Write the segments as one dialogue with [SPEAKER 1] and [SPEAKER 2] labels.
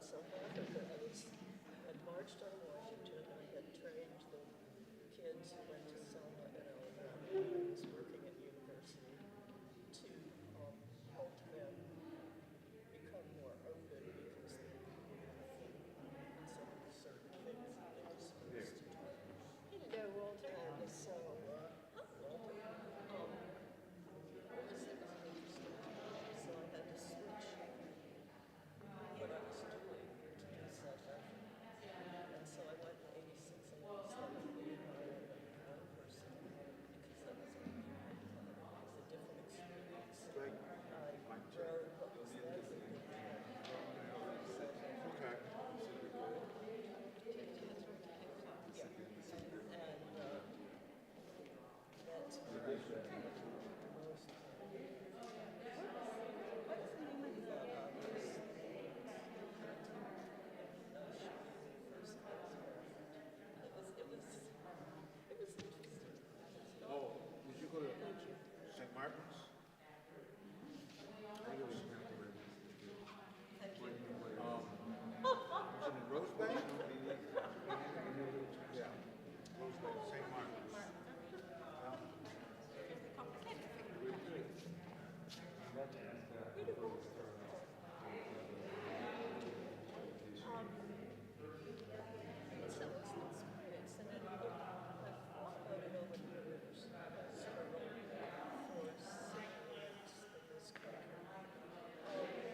[SPEAKER 1] South Africa, had marched on Washington. I had trained the kids who went to Selma in Alabama. I was working at university to help them become more open because they in some of the certain things that they were supposed to do. Hello, Walter. And so, Walter, it was interesting. So I had to switch what I was doing to do South Africa. And so I went in 86 and 87 being one person because that was a different experience. I wrote what was then
[SPEAKER 2] St. Martin's? I think it was was it in Rose Bay? Yeah, Rose Bay, St. Martin's.
[SPEAKER 1] So it's an experience, and then I've thought about it over the years, sort of for civil rights in this country. There is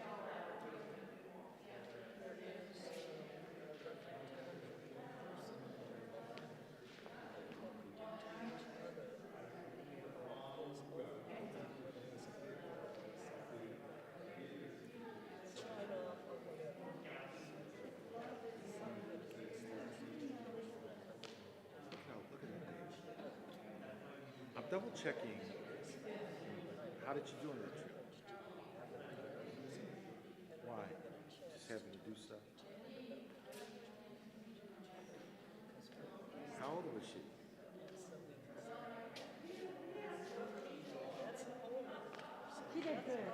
[SPEAKER 2] Look at that page. I'm double checking. How did you do on that trip? Why? Just having to do stuff? How old was she?
[SPEAKER 3] She did good.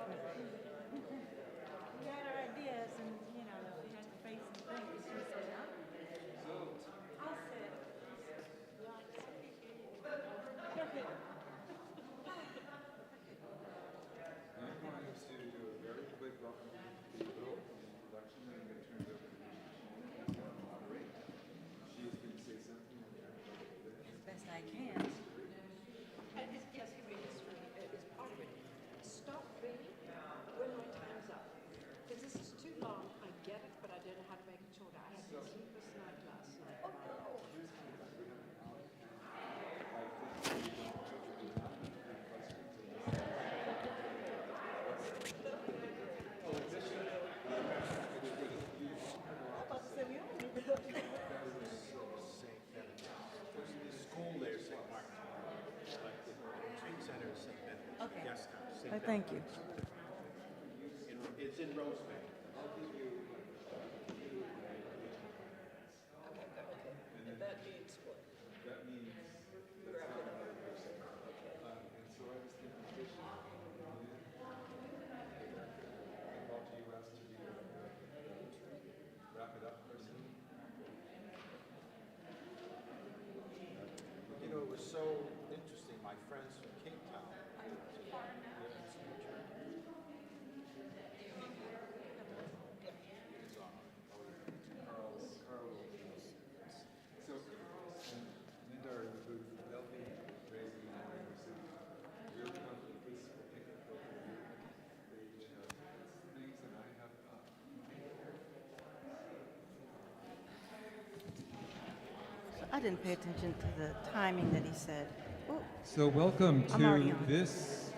[SPEAKER 3] We had our ideas, and she had to face some things. She said, "Huh?" I said,
[SPEAKER 4] I'm going to do a very quick welcome to the Cathedral introduction, and I'm going to turn it over to Michelle to moderate. She's going to say something.
[SPEAKER 3] as best I can.
[SPEAKER 5] Yes, it's part of it. Stop me when my time's up. Because this is too long. I get it, but I don't know how to make it shorter. I had a sleepless night last night. Oh, no.
[SPEAKER 2] School there, St. Martin's. Like the retreat center is St. Benedict's.
[SPEAKER 3] Okay.
[SPEAKER 2] Guest house. St.
[SPEAKER 3] Thank you.
[SPEAKER 2] It's in Rose Bay.
[SPEAKER 1] and that means what?
[SPEAKER 4] That means that's not another person. And so I was thinking, I called to US to be wrap it up person.
[SPEAKER 2] You know, it was so interesting. My friends from Cape Town.
[SPEAKER 4] So, Linda are in the booth. They'll be raising the morning. So we'll come to this particular program. They each have things that I have up.
[SPEAKER 3] So I didn't pay attention to the timing that he said. Oh,
[SPEAKER 4] So welcome
[SPEAKER 3] I'm already
[SPEAKER 4] to
[SPEAKER 3] on.
[SPEAKER 4] this.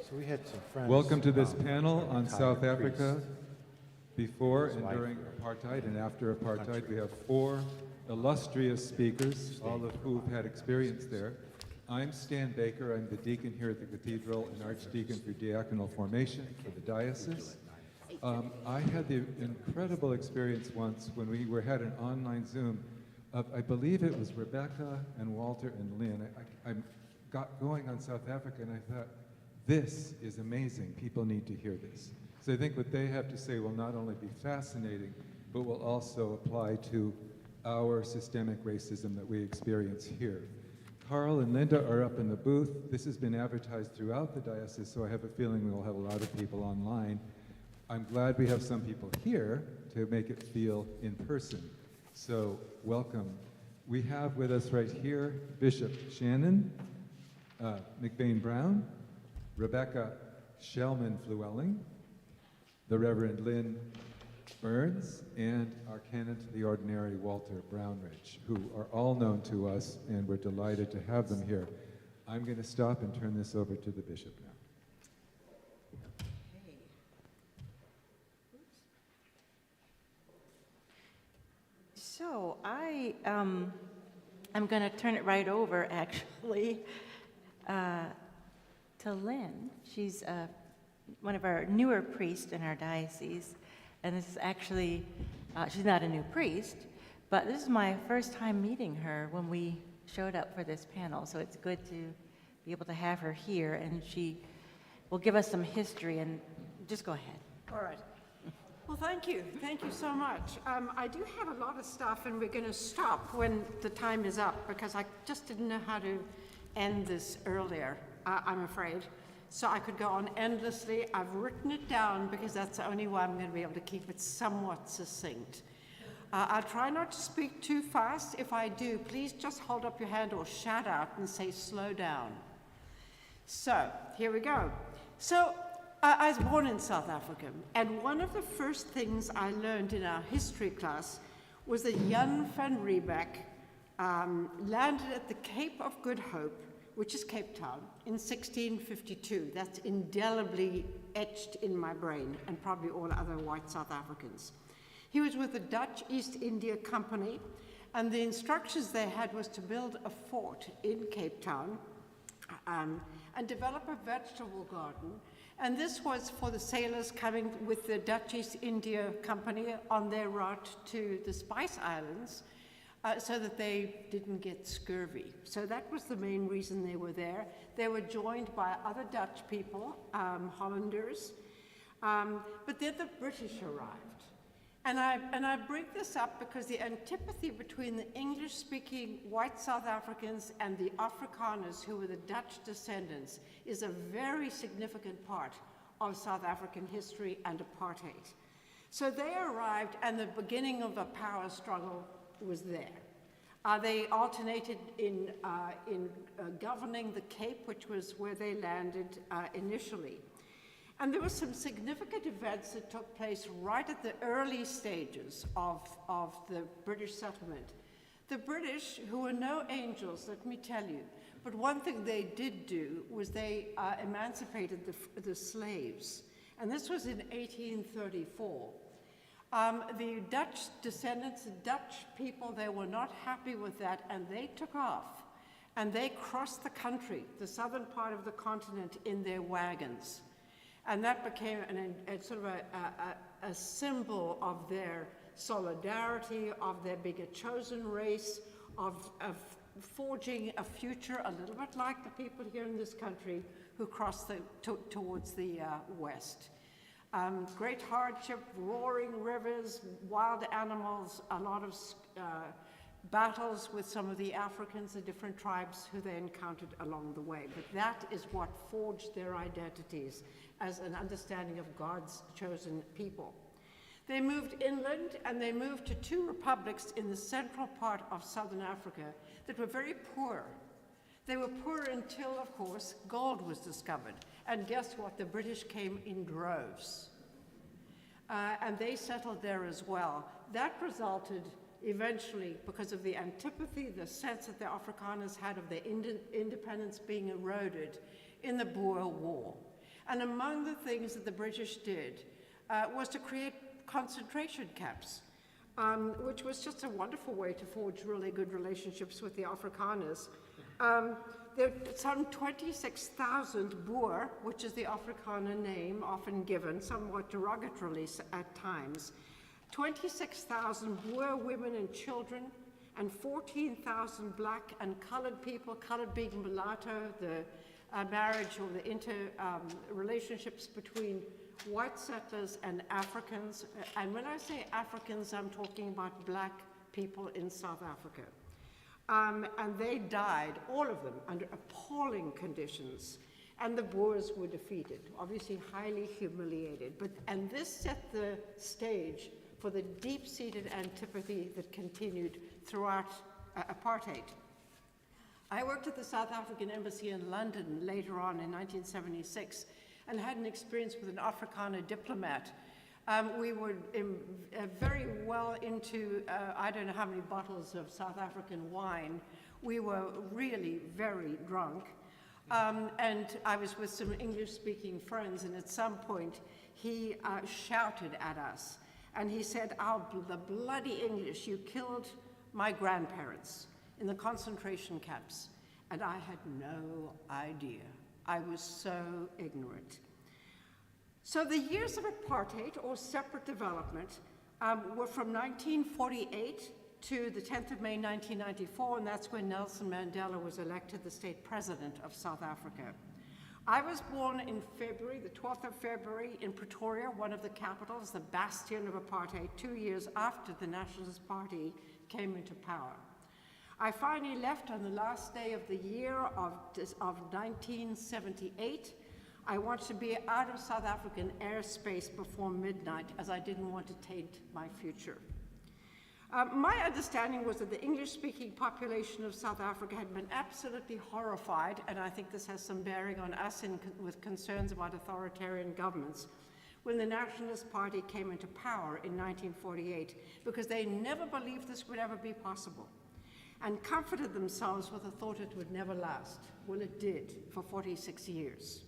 [SPEAKER 2] So we had some friends.
[SPEAKER 4] Welcome to this panel on
[SPEAKER 2] retired
[SPEAKER 4] South Africa
[SPEAKER 2] priest.
[SPEAKER 4] before
[SPEAKER 2] His
[SPEAKER 4] and
[SPEAKER 2] wife
[SPEAKER 4] during
[SPEAKER 2] were
[SPEAKER 4] apartheid and after apartheid.
[SPEAKER 2] country.
[SPEAKER 4] We have 4 illustrious speakers, all of who have had experience there. I'm Stan Baker. I'm the deacon here at the Cathedral and archdeacon for diaconal formation for the diocese. I had the incredible experience once when we had an online Zoom of, I believe it was Rebecca and Walter and Lynn. I got going on South Africa and I thought, this is amazing. People need to hear this. So I think what they have to say will not only be fascinating, but will also apply to our systemic racism that we experience here. Carl and Linda are up in the booth. This has been advertised throughout the diocese, so I have a feeling we'll have a lot of people online. I'm glad we have some people here to make it feel in person. So welcome. We have with us right here Bishop Shannon McBain Brown, Rebecca Shellman Flewelling, the Reverend Lynn Burns, and our canon to the ordinary Walter Brownridge, who are all known to us, and we're delighted to have them here. I'm going to stop and turn this over to the bishop now.
[SPEAKER 5] Okay.
[SPEAKER 3] So I'm going to turn it right over, actually, to Lynn. She's one of our newer priests in our diocese, and this is actually, she's not a new priest, but this is my first time meeting her when we showed up for this panel, so it's good to be able to have her here, and she will give us some history, and just go ahead.
[SPEAKER 5] All right. Well, thank you. Thank you so much. I do have a lot of stuff, and we're going to stop when the time is up, because I just didn't know how to end this earlier, I'm afraid. So I could go on endlessly. I've written it down because that's the only way I'm going to be able to keep it somewhat succinct. I'll try not to speak too fast. If I do, please just hold up your hand or shout out and say slow down. So here we go. So I was born in South Africa, and one of the first things I learned in our history class was that Jan van Riebeck landed at the Cape of Good Hope, which is Cape Town, in 1652. That's indelibly etched in my brain, and probably all other white South Africans. He was with the Dutch East India Company, and the instructions they had was to build a fort in Cape Town and develop a vegetable garden. And this was for the sailors coming with the Dutch East India Company on their route to the Spice Islands, so that they didn't get scurvy. So that was the main reason they were there. They were joined by other Dutch people, Hollanders, but then the British arrived. And I bring this up because the antipathy between the English-speaking white South Africans and the Afrikaners, who were the Dutch descendants, is a very significant part of South African history and apartheid. So they arrived, and the beginning of a power struggle was there. They alternated in governing the Cape, which was where they landed initially. And there were some significant events that took place right at the early stages of the British settlement. The British, who were no angels, let me tell you, but one thing they did do was they emancipated the slaves. And this was in 1834. The Dutch descendants, the Dutch people, they were not happy with that, and they took off. And they crossed the country, the southern part of the continent, in their wagons. And that became a sort of a symbol of their solidarity, of their being a chosen race, of forging a future a little bit like the people here in this country who crossed towards the west. Great hardship, roaring rivers, wild animals, a lot of battles with some of the Africans, the different tribes who they encountered along the way. But that is what forged their identities as an understanding of God's chosen people. They moved inland, and they moved to two republics in the central part of southern Africa that were very poor. They were poor until, of course, gold was discovered. And guess what? The British came in droves. And they settled there as well. That resulted eventually, because of the antipathy, the sense that the Afrikaners had of their independence being eroded, in the Boer War. And among the things that the British did was to create concentration camps, which was just a wonderful way to forge really good relationships with the Afrikaners. There are some 26,000 Boer, which is the Afrikaner name often given, somewhat derogatorily at times. 26,000 Boer women and children, and 14,000 black and colored people, colored being mulatto, the marriage or the relationships between white settlers and Africans. And when I say Africans, I'm talking about black people in South Africa. And they died, all of them, under appalling conditions. And the Boers were defeated, obviously highly humiliated. And this set the stage for the deep-seated antipathy that continued throughout apartheid. I worked at the South African Embassy in London later on in 1976 and had an experience with an Afrikaner diplomat. We were very well into, I don't know how many bottles of South African wine. We were really very drunk. And I was with some English-speaking friends, and at some point he shouted at us. And he said, the bloody English, you killed my grandparents in the concentration camps. And I had no idea. I was so ignorant. So the years of apartheid, or separate development, were from 1948 to the 10th of May 1994, and that's when Nelson Mandela was elected the state president of South Africa. I was born in February, the 12th of February, in Pretoria, one of the capitals, the bastion of apartheid, 2 years after the Nationalist Party came into power. I finally left on the last day of the year of 1978. I wanted to be out of South African airspace before midnight, as I didn't want to taint my future. My understanding was that the English-speaking population of South Africa had been absolutely horrified, and I think this has some bearing on us with concerns about authoritarian governments, when the Nationalist Party came into power in 1948, because they never believed this would ever be possible, and comforted themselves with the thought it would never last. Well, it did, for 46 years.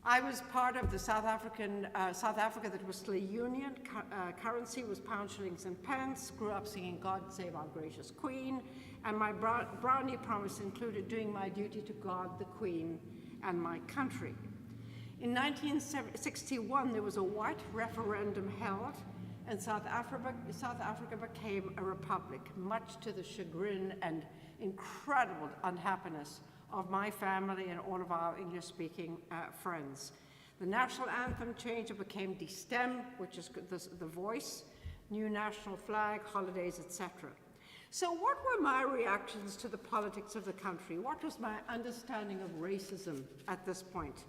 [SPEAKER 5] I was part of the South Africa that was still a union. Currency was pounds, shillings, and pence. Grew up singing God Save Our Gracious Queen. And my brownie promise included doing my duty to God, the Queen, and my country. In 1961, there was a white referendum held, and South Africa became a republic, much to the chagrin and incredible unhappiness of my family and all of our English-speaking friends. The national anthem changed, it became DSTEM, which is the voice, new national flag, holidays, etc. So what were my reactions to the politics of the country? What was my understanding of racism at this point?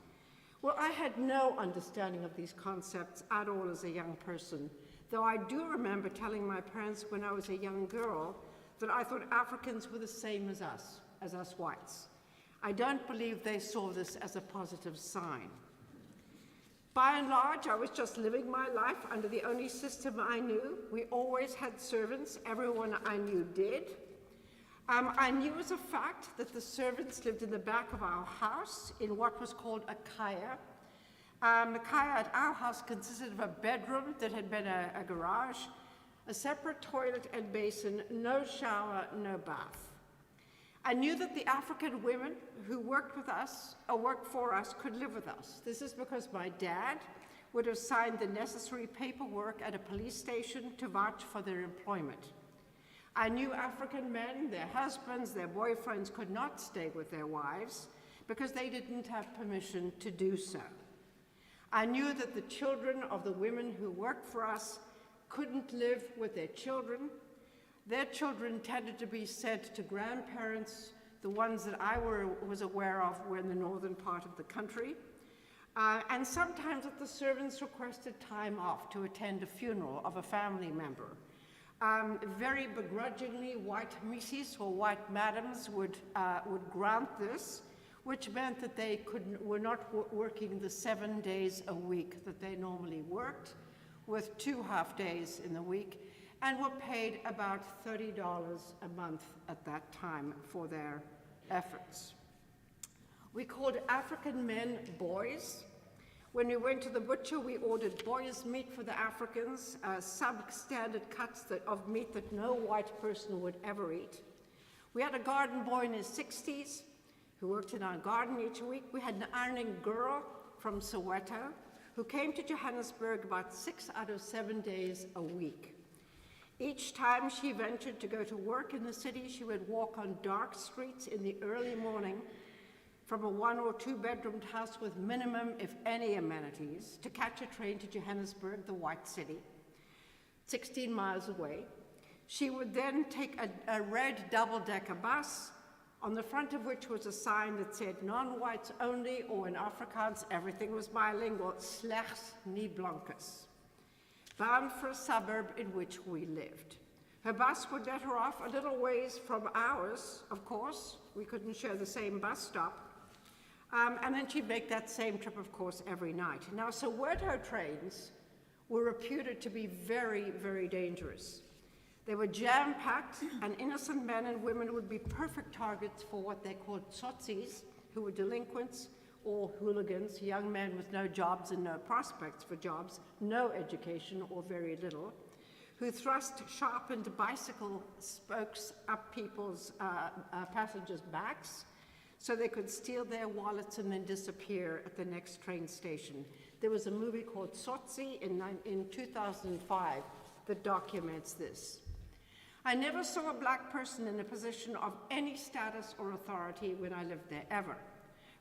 [SPEAKER 5] Well, I had no understanding of these concepts at all as a young person, though I do remember telling my parents when I was a young girl that I thought Africans were the same as us whites. I don't believe they saw this as a positive sign. By and large, I was just living my life under the only system I knew. We always had servants. Everyone I knew did. I knew as a fact that the servants lived in the back of our house in what was called a kaya. The kaya at our house consisted of a bedroom that had been a garage, a separate toilet and basin, no shower, no bath. I knew that the African women who worked with us, or worked for us, could live with us. This is because my dad would have signed the necessary paperwork at a police station to vouch for their employment. I knew African men, their husbands, their boyfriends could not stay with their wives because they didn't have permission to do so. I knew that the children of the women who worked for us couldn't live with their children. Their children tended to be sent to grandparents. The ones that I was aware of were in the northern part of the country. And sometimes that the servants requested time off to attend a funeral of a family member. Very begrudgingly, white missus or white madams would grant this, which meant that they were not working the 7 days a week that they normally worked, with 2 half days in the week, and were paid about $30 a month at that time for their efforts. We called African men boys. When we went to the butcher, we ordered boys' meat for the Africans, substandard cuts of meat that no white person would ever eat. We had a garden boy in his 60s who worked in our garden each week. We had an ironing girl from Soweto who came to Johannesburg about 6 out of 7 days a week. Each time she ventured to go to work in the city, she would walk on dark streets in the early morning, from a 1 or 2 bedroomed house with minimum, if any, amenities, to catch a train to Johannesburg, the White City, 16 miles away. She would then take a red double-decker bus, on the front of which was a sign that said non-whites only, or in Afrikaans, everything was bilingual, slechts nie blankes, bound for a suburb in which we lived. Her bus would let her off a little ways from ours, of course. We couldn't share the same bus stop. And then she'd make that same trip, of course, every night. Now, Soweto trains were reputed to be very, very dangerous. They were jam-packed, and innocent men and women would be perfect targets for what they called tsotsis, who were delinquents or hooligans, young men with no jobs and no prospects for jobs, no education or very little, who thrust sharpened bicycle spokes up people's passengers' backs so they could steal their wallets and then disappear at the next train station. There was a movie called Tsotsi in 2005 that documents this. I never saw a black person in a position of any status or authority when I lived there, ever.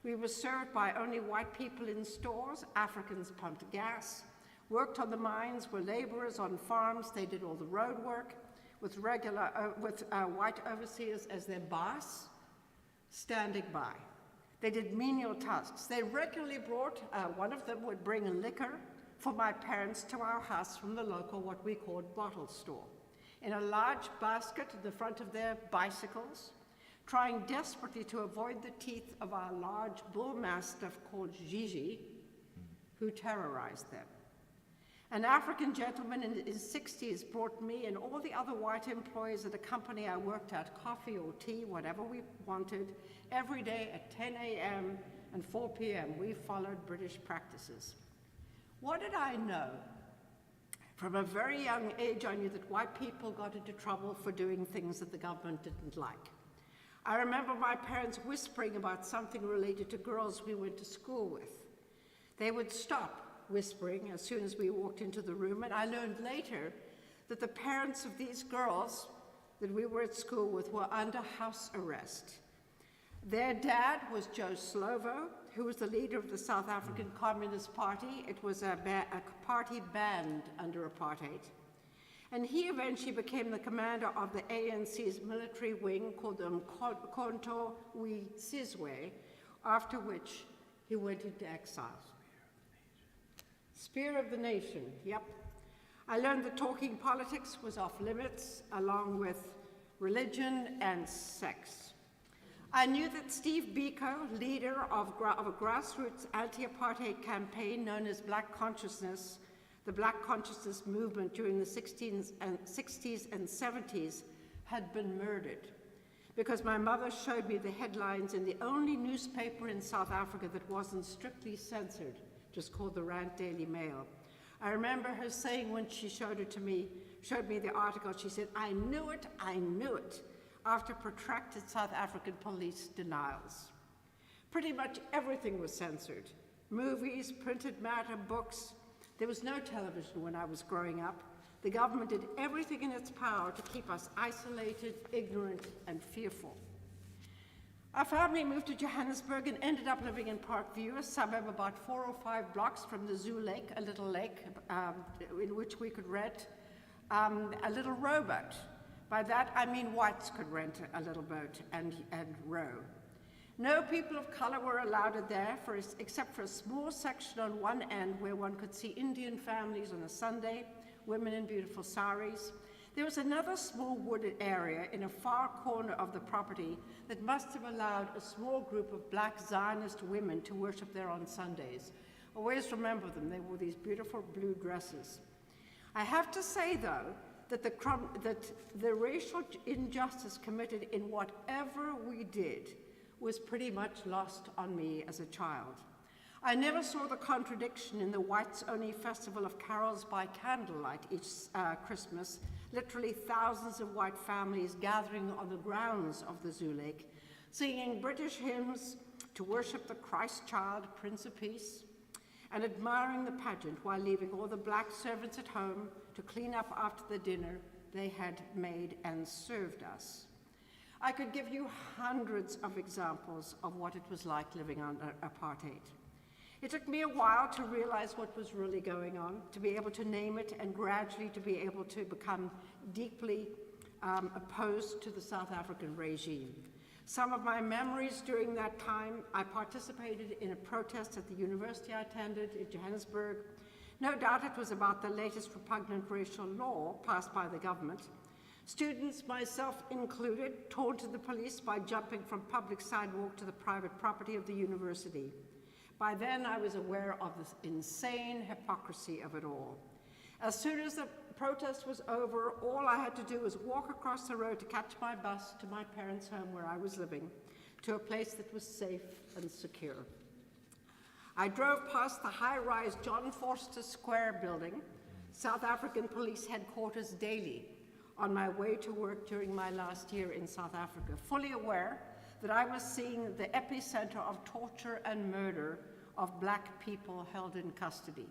[SPEAKER 5] We were served by only white people in stores, Africans pumped gas, worked on the mines, were laborers on farms, they did all the road work, with white overseers as their boss, standing by. They did menial tasks. They regularly brought, one of them would bring liquor for my parents to our house from the local, what we called bottle store, in a large basket in the front of their bicycles, trying desperately to avoid the teeth of our large bull mastiff called Gigi, who terrorized them. An African gentleman in his 60s brought me and all the other white employees at a company I worked at coffee or tea, whatever we wanted, every day at 10 a.m. and 4 p.m. We followed British practices. What did I know? From a very young age, I knew that white people got into trouble for doing things that the government didn't like. I remember my parents whispering about something related to girls we went to school with. They would stop whispering as soon as we walked into the room, and I learned later that the parents of these girls that we were at school with were under house arrest. Their dad was Joe Slovo, who was the leader of the South African Communist Party. It was a party banned under apartheid. And he eventually became the commander of the ANC's military wing called the Mkhonto we Sizwe, after which he went into exile. Spear of the Nation, yep. I learned that talking politics was off limits, along with religion and sex. I knew that Steve Biko, leader of a grassroots anti-apartheid campaign known as Black Consciousness, the Black Consciousness movement during the 60s and 70s, had been murdered, because my mother showed me the headlines in the only newspaper in South Africa that wasn't strictly censored, just called the Rand Daily Mail. I remember her saying when she showed me the article, she said, I knew it, after protracted South African police denials. Pretty much everything was censored. Movies, printed matter, books. There was no television when I was growing up. The government did everything in its power to keep us isolated, ignorant, and fearful. Our family moved to Johannesburg and ended up living in Parkview, a suburb about 4 or 5 blocks from the Zoo Lake, a little lake in which we could rent a little rowboat. By that, I mean whites could rent a little boat and row. No people of color were allowed there, except for a small section on one end where one could see Indian families on a Sunday, women in beautiful saris. There was another small wooded area in a far corner of the property that must have allowed a small group of black Zionist women to worship there on Sundays. Always remember them, they wore these beautiful blue dresses. I have to say, though, that the racial injustice committed in whatever we did was pretty much lost on me as a child. I never saw the contradiction in the whites-only festival of carols by candlelight each Christmas, literally thousands of white families gathering on the grounds of the Zoo Lake, singing British hymns to worship the Christ child, Prince of Peace, and admiring the pageant while leaving all the black servants at home to clean up after the dinner they had made and served us. I could give you hundreds of examples of what it was like living under apartheid. It took me a while to realize what was really going on, to be able to name it, and gradually to be able to become deeply opposed to the South African regime. Some of my memories during that time, I participated in a protest at the university I attended in Johannesburg. No doubt it was about the latest repugnant racial law passed by the government. Students, myself included, taunted the police by jumping from public sidewalk to the private property of the university. By then, I was aware of the insane hypocrisy of it all. As soon as the protest was over, all I had to do was walk across the road to catch my bus to my parents' home where I was living, to a place that was safe and secure. I drove past the high-rise John Vorster Square building, South African Police Headquarters, daily on my way to work during my last year in South Africa, fully aware that I was seeing the epicenter of torture and murder of black people held in custody.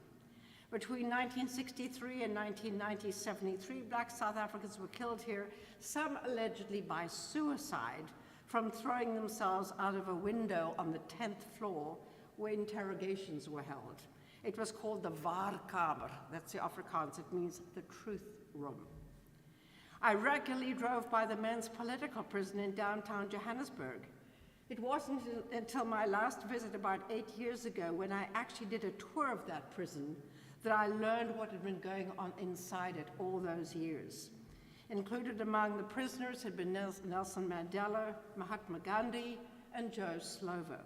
[SPEAKER 5] Between 1963 and 1990, 73 black South Africans were killed here, some allegedly by suicide from throwing themselves out of a window on the 10th floor where interrogations were held. It was called the Waarkamer, that's the Afrikaans, it means the truth room. I regularly drove by the men's political prison in downtown Johannesburg. It wasn't until my last visit about 8 years ago, when I actually did a tour of that prison, that I learned what had been going on inside it all those years. Included among the prisoners had been Nelson Mandela, Mahatma Gandhi, and Joe Slovo.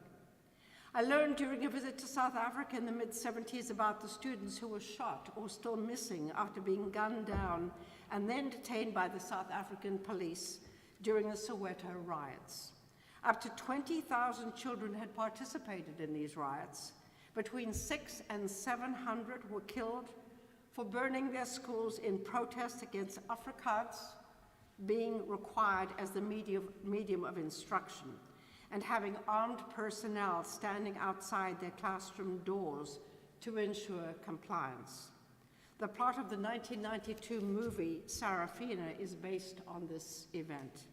[SPEAKER 5] I learned during a visit to South Africa in the mid-70s about the students who were shot or still missing after being gunned down and then detained by the South African police during the Soweto riots. Up to 20,000 children had participated in these riots. Between 600 and 700 were killed for burning their schools in protest against Afrikaans being required as the medium of instruction, and having armed personnel standing outside their classroom doors to ensure compliance. The plot of the 1992 movie Sarafina is based on this event.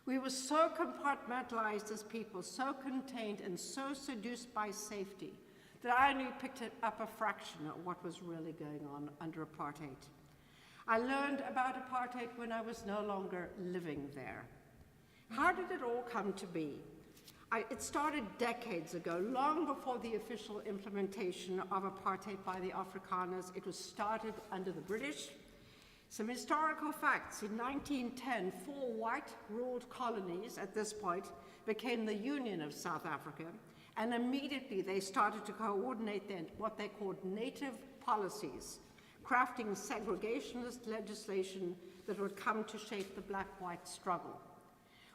[SPEAKER 5] We were so compartmentalized as people, so contained and so seduced by safety, that I only picked up a fraction of what was really going on under apartheid. I learned about apartheid when I was no longer living there. How did it all come to be? It started decades ago, long before the official implementation of apartheid by the Afrikaners. It was started under the British. Some historical facts. In 1910, 4 white-ruled colonies at this point became the Union of South Africa, and immediately they started to coordinate what they called native policies, crafting segregationist legislation that would come to shape the black-white struggle.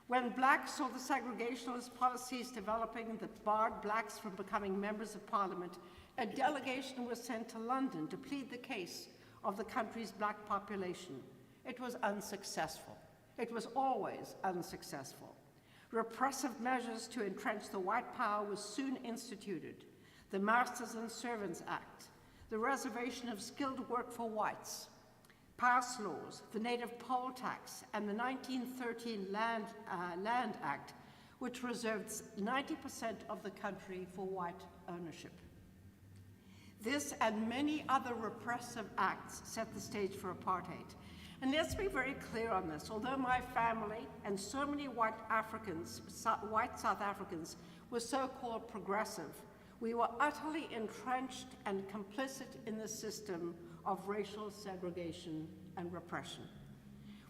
[SPEAKER 5] When blacks saw the segregationist policies developing that barred blacks from becoming members of parliament, a delegation was sent to London to plead the case of the country's black population. It was unsuccessful. It was always unsuccessful. Repressive measures to entrench the white power was soon instituted. The Masters and Servants Act, the reservation of skilled work for whites, pass laws, the native poll tax, and the 1913 Land Act, which reserved 90% of the country for white ownership. This and many other repressive acts set the stage for apartheid. And let's be very clear on this. Although my family and so many white South Africans were so-called progressive, we were utterly entrenched and complicit in the system of racial segregation and repression.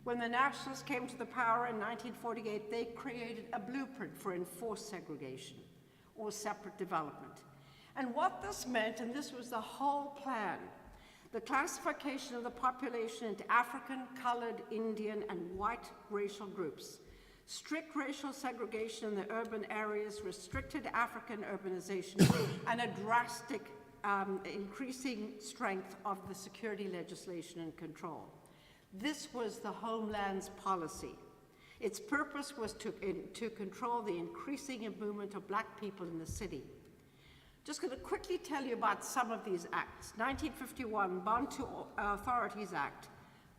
[SPEAKER 5] When the Nationalists came to the power in 1948, they created a blueprint for enforced segregation or separate development. And what this meant, and this was the whole plan, the classification of the population into African, colored, Indian, and white racial groups, strict racial segregation in the urban areas, restricted African urbanization, and a drastic increasing strength of the security legislation and control. This was the Homeland's policy. Its purpose was to control the increasing movement of black people in the city. Just going to quickly tell you about some of these acts. 1951, Bantu Authorities Act.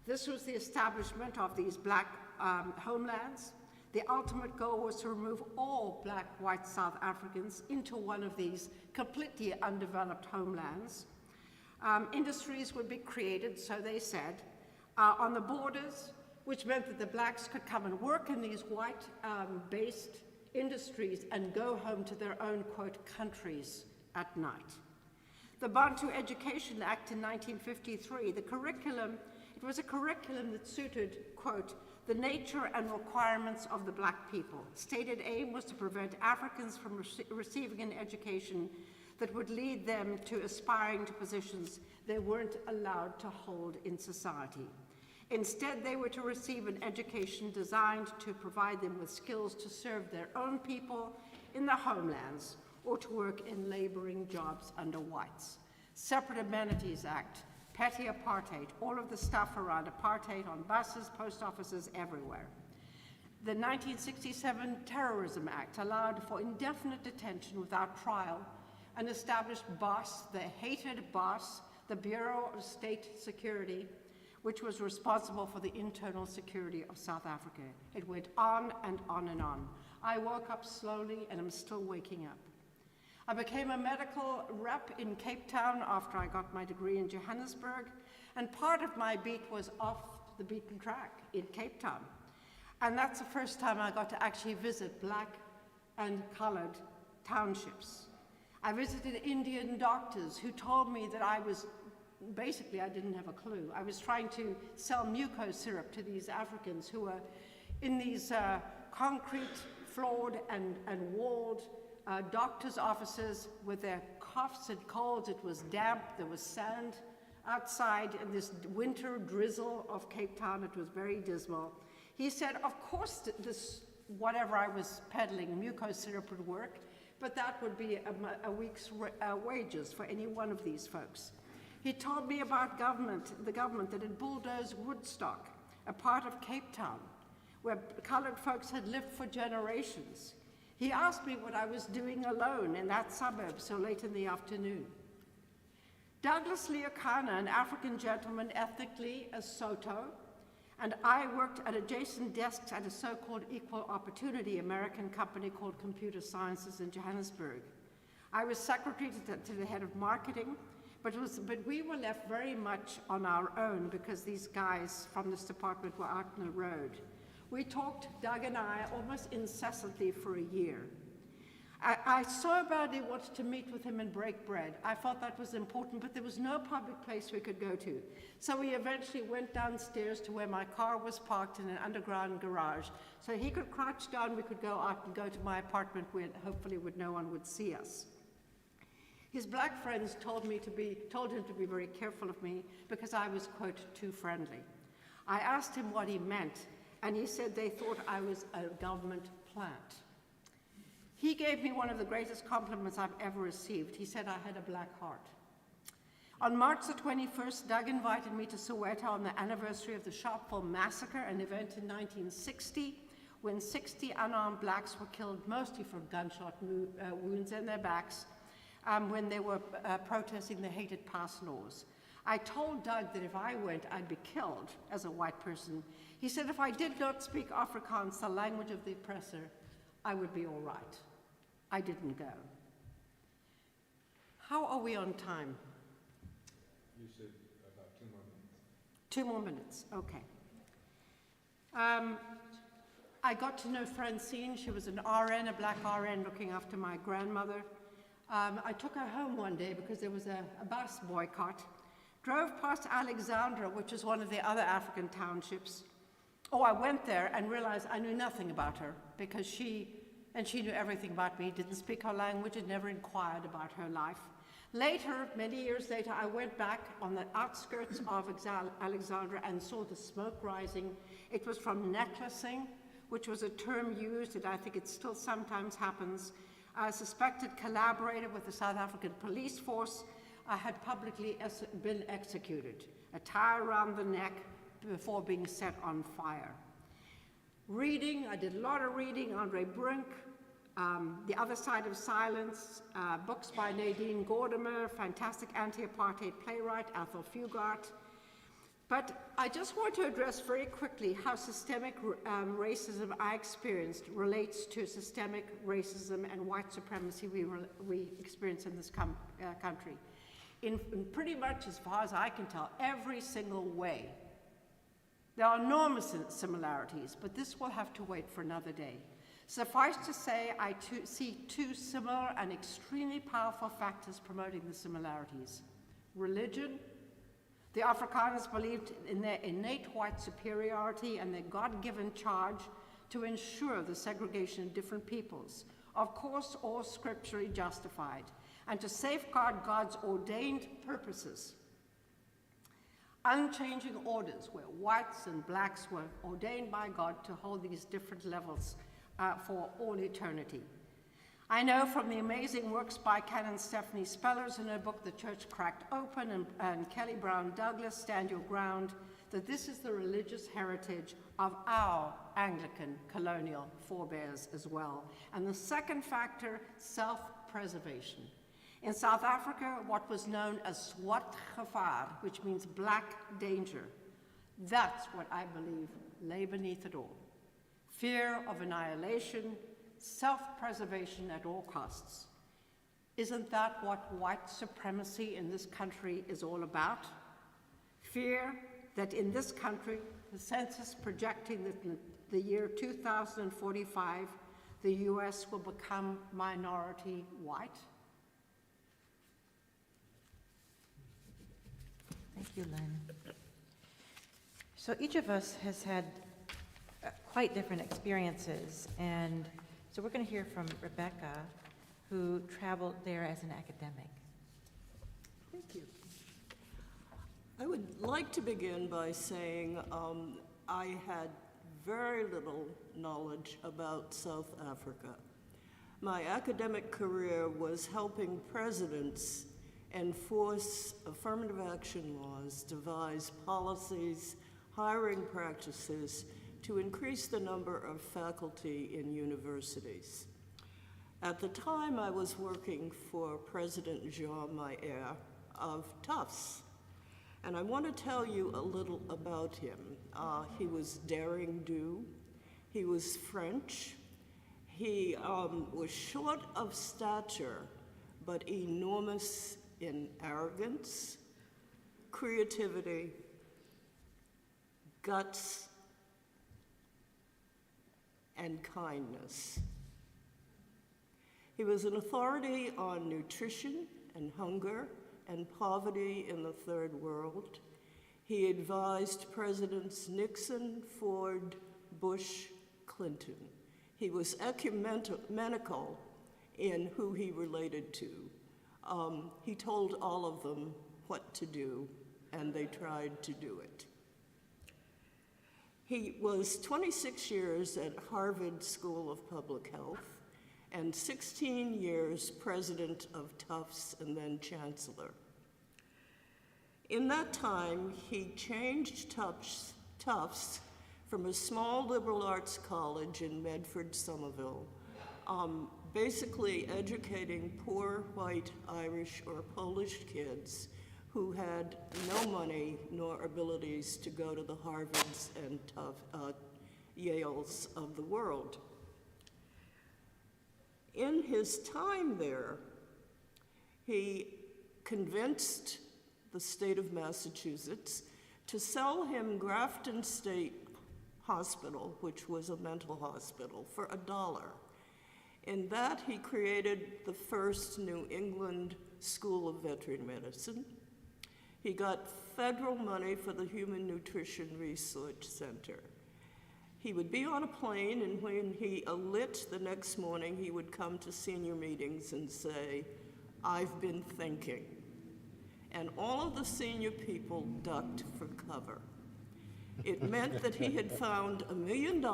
[SPEAKER 5] This was the establishment of these black homelands. The ultimate goal was to remove all black, white South Africans into one of these completely undeveloped homelands. Industries would be created, so they said, on the borders, which meant that the blacks could come and work in these white-based industries and go home to their own, quote, countries at night. The Bantu Education Act in 1953, it was a curriculum that suited, quote, the nature and requirements of the black people. Stated aim was to prevent Africans from receiving an education that would lead them to aspiring to positions they weren't allowed to hold in society. Instead, they were to receive an education designed to provide them with skills to serve their own people in their homelands or to work in laboring jobs under whites. Separate Amenities Act, petty apartheid, all of the stuff around apartheid on buses, post offices, everywhere. The 1967 Terrorism Act allowed for indefinite detention without trial and established BOSS, the hated BOSS, the Bureau of State Security, which was responsible for the internal security of South Africa. It went on and on and on. I woke up slowly and I'm still waking up. I became a medical rep in Cape Town after I got my degree in Johannesburg, and part of my beat was off the beaten track in Cape Town. And that's the first time I got to actually visit black and colored townships. I visited Indian doctors who told me that I didn't have a clue. I was trying to sell muco syrup to these Africans who were in these concrete floored and walled doctors' offices with their coughs and colds. It was damp, there was sand outside in this winter drizzle of Cape Town. It was very dismal. He said, of course, this, whatever I was peddling, muco syrup would work, but that would be a week's wages for any one of these folks. He told me about the government that had bulldozed Woodstock, a part of Cape Town, where colored folks had lived for generations. He asked me what I was doing alone in that suburb so late in the afternoon. Douglas Leokana, an African gentleman, ethnically a Soto, and I worked at adjacent desks at a so-called equal opportunity American company called Computer Sciences in Johannesburg. I was secretary to the head of marketing, but we were left very much on our own because these guys from this department were out on the road. We talked, Doug and I, almost incessantly for a year. I so badly wanted to meet with him and break bread. I thought that was important, but there was no public place we could go to. So we eventually went downstairs to where my car was parked in an underground garage. So he could crouch down, we could go out and go to my apartment where hopefully no one would see us. His black friends told him to be very careful of me because I was, quote, too friendly. I asked him what he meant, and he said they thought I was a government plant. He gave me one of the greatest compliments I've ever received. He said I had a black heart. On March the 21st, Doug invited me to Soweto on the anniversary of the Sharpeville Massacre, an event in 1960 when 60 unarmed blacks were killed, mostly from gunshot wounds in their backs, when they were protesting the hated pass laws. I told Doug that if I went, I'd be killed as a white person. He said if I did not speak Afrikaans, the language of the oppressor, I would be all right. I didn't go. How are we on time?
[SPEAKER 4] You should about 2 more minutes.
[SPEAKER 5] 2 more minutes, okay. I got to know Francine. She was an RN, a black RN, looking after my grandmother. I took her home one day because there was a bus boycott. Drove past Alexandra, which is one of the other African townships. Oh, I went there and realized I knew nothing about her because she knew everything about me, didn't speak her language, and never inquired about her life. Later, many years later, I went back on the outskirts of Alexandra and saw the smoke rising. It was from necklacing, which was a term used, and I think it still sometimes happens. A suspected collaborator with the South African police force had publicly been executed, a tie around the neck before being set on fire. Reading, I did a lot of reading, Andre Brink, The Other Side of Silence, books by Nadine Gordimer, fantastic anti-apartheid playwright, Athol Fugart. But I just want to address very quickly how systemic racism I experienced relates to systemic racism and white supremacy we experience in this country. In pretty much, as far as I can tell, every single way. There are enormous similarities, but this will have to wait for another day. Suffice to say, I see two similar and extremely powerful factors promoting the similarities. Religion. The Afrikaners believed in their innate white superiority and their God-given charge to ensure the segregation of different peoples, of course all scripturally justified, and to safeguard God's ordained purposes. Unchanging orders where whites and blacks were ordained by God to hold these different levels for all eternity. I know from the amazing works by Canon Stephanie Spellers in her book, The Church Cracked Open, and Kelly Brown Douglas, Stand Your Ground, that this is the religious heritage of our Anglican colonial forebears as well. And the second factor, self-preservation. In South Africa, what was known as swart gevaar, which means black danger, that's what I believe lay beneath it all. Fear of annihilation, self-preservation at all costs. Isn't that what white supremacy in this country is all about? Fear that in this country, the census projecting that in the year 2045, the US will become minority white?
[SPEAKER 3] Thank you, Lynn. So each of us has had quite different experiences, and so we're going to hear from Rebecca, who traveled there as an academic.
[SPEAKER 1] Thank you. I would like to begin by saying I had very little knowledge about South Africa. My academic career was helping presidents enforce affirmative action laws, devise policies, hiring practices to increase the number of faculty in universities. At the time, I was working for President Jean Mayer of Tufts, and I want to tell you a little about him. He was daring do, he was French, he was short of stature, but enormous in arrogance, creativity, guts, and kindness. He was an authority on nutrition and hunger and poverty in the third world. He advised Presidents Nixon, Ford, Bush, Clinton. He was ecumenical in who he related to. He told all of them what to do, and they tried to do it. He was 26 years at Harvard School of Public Health and 16 years president of Tufts and then chancellor. In that time, he changed Tufts from a small liberal arts college in Medford, Somerville, basically educating poor white, Irish, or Polish kids who had no money nor abilities to go to the Harvards and Yales of the world. In his time there, he convinced the state of Massachusetts to sell him Grafton State Hospital, which was a mental hospital, for $1. In that, he created the first New England School of Veterinary Medicine. He got federal money for the Human Nutrition Research Center. He would be on a plane, and when he alit the next morning, he would come to senior meetings and say, "I've been thinking." And all of the senior people ducked for cover. It meant that he had found $1 million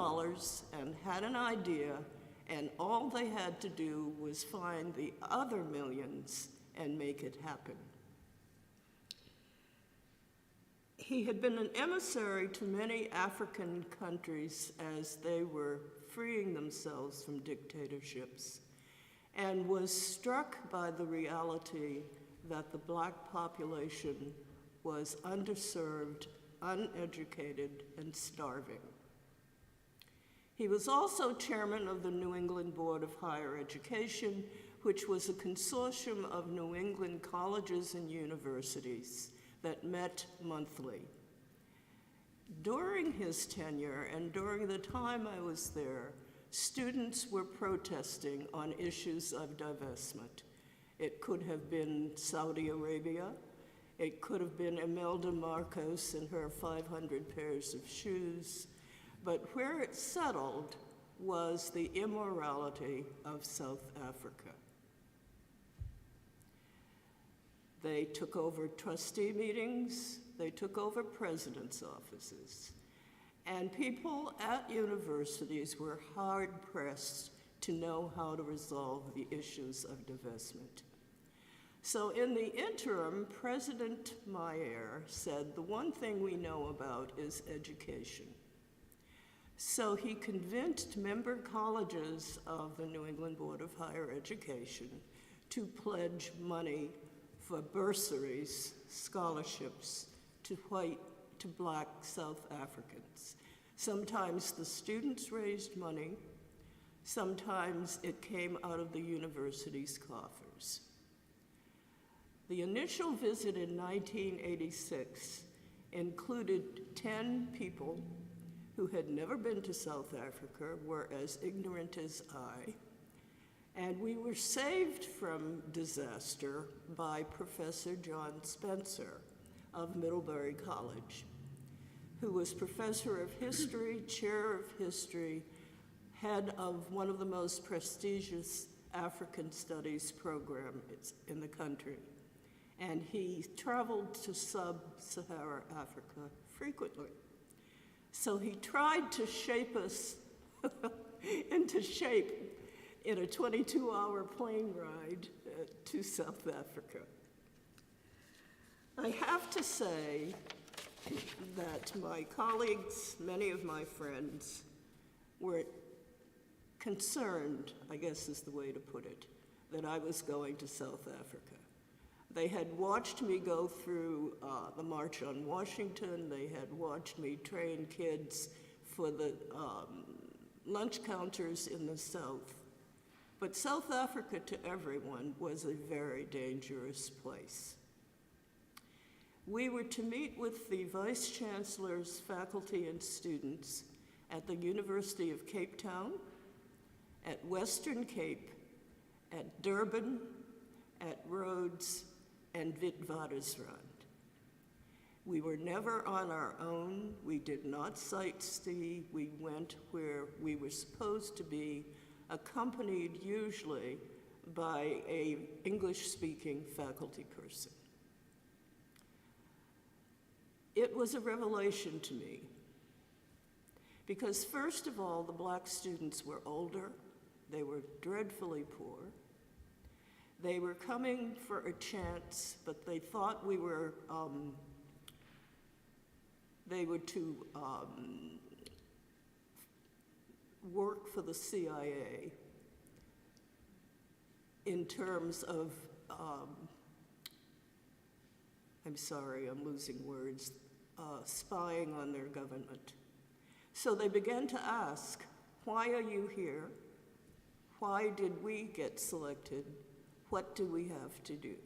[SPEAKER 1] and had an idea, and all they had to do was find the other millions and make it happen. He had been an emissary to many African countries as they were freeing themselves from dictatorships, and was struck by the reality that the black population was underserved uneducated, and starving. He was also chairman of the New England Board of Higher Education, which was a consortium of New England colleges and universities that met monthly. During his tenure and during the time I was there, students were protesting on issues of divestment. It could have been Saudi Arabia. It could have been Imelda Marcos and her 500 pairs of shoes. But where it settled was the immorality of South Africa. They took over trustee meetings, they took over president's offices, and people at universities were hard-pressed to know how to resolve the issues of divestment. So in the interim, President Meyer said, the one thing we know about is education. So he convinced member colleges of the New England Board of Higher Education to pledge money for bursaries, scholarships to Black South Africans. Sometimes the students raised money, sometimes it came out of the university's coffers. The initial visit in 1986 included 10 people who had never been to South Africa, were as ignorant as I, and we were saved from disaster by Professor John Spencer of Middlebury College, who was professor of history, chair of history, head of one of the most prestigious African studies programs in the country. And he traveled to sub-Saharan Africa frequently. So he tried to shape us into shape in a 22-hour plane ride to South Africa. I have to say that my colleagues, many of my friends, were concerned, I guess is the way to put it, that I was going to South Africa. They had watched me go through the March on Washington. They had watched me train kids for the lunch counters in the South. But South Africa, to everyone, was a very dangerous place. We were to meet with the Vice Chancellor's faculty and students at the University of Cape Town, at Western Cape, at Durban, at Rhodes, and Witwatersrand. We were never on our own. We did not sightsee. We went where we were supposed to be, accompanied usually by an English-speaking faculty person. It was a revelation to me, because first of all, the Black students were older. They were dreadfully poor. They were coming for a chance, but they thought they were to work for the CIA in terms of, I'm sorry, I'm losing words, spying on their government. So they began to ask, why are you here? Why did we get selected? What do we have to do?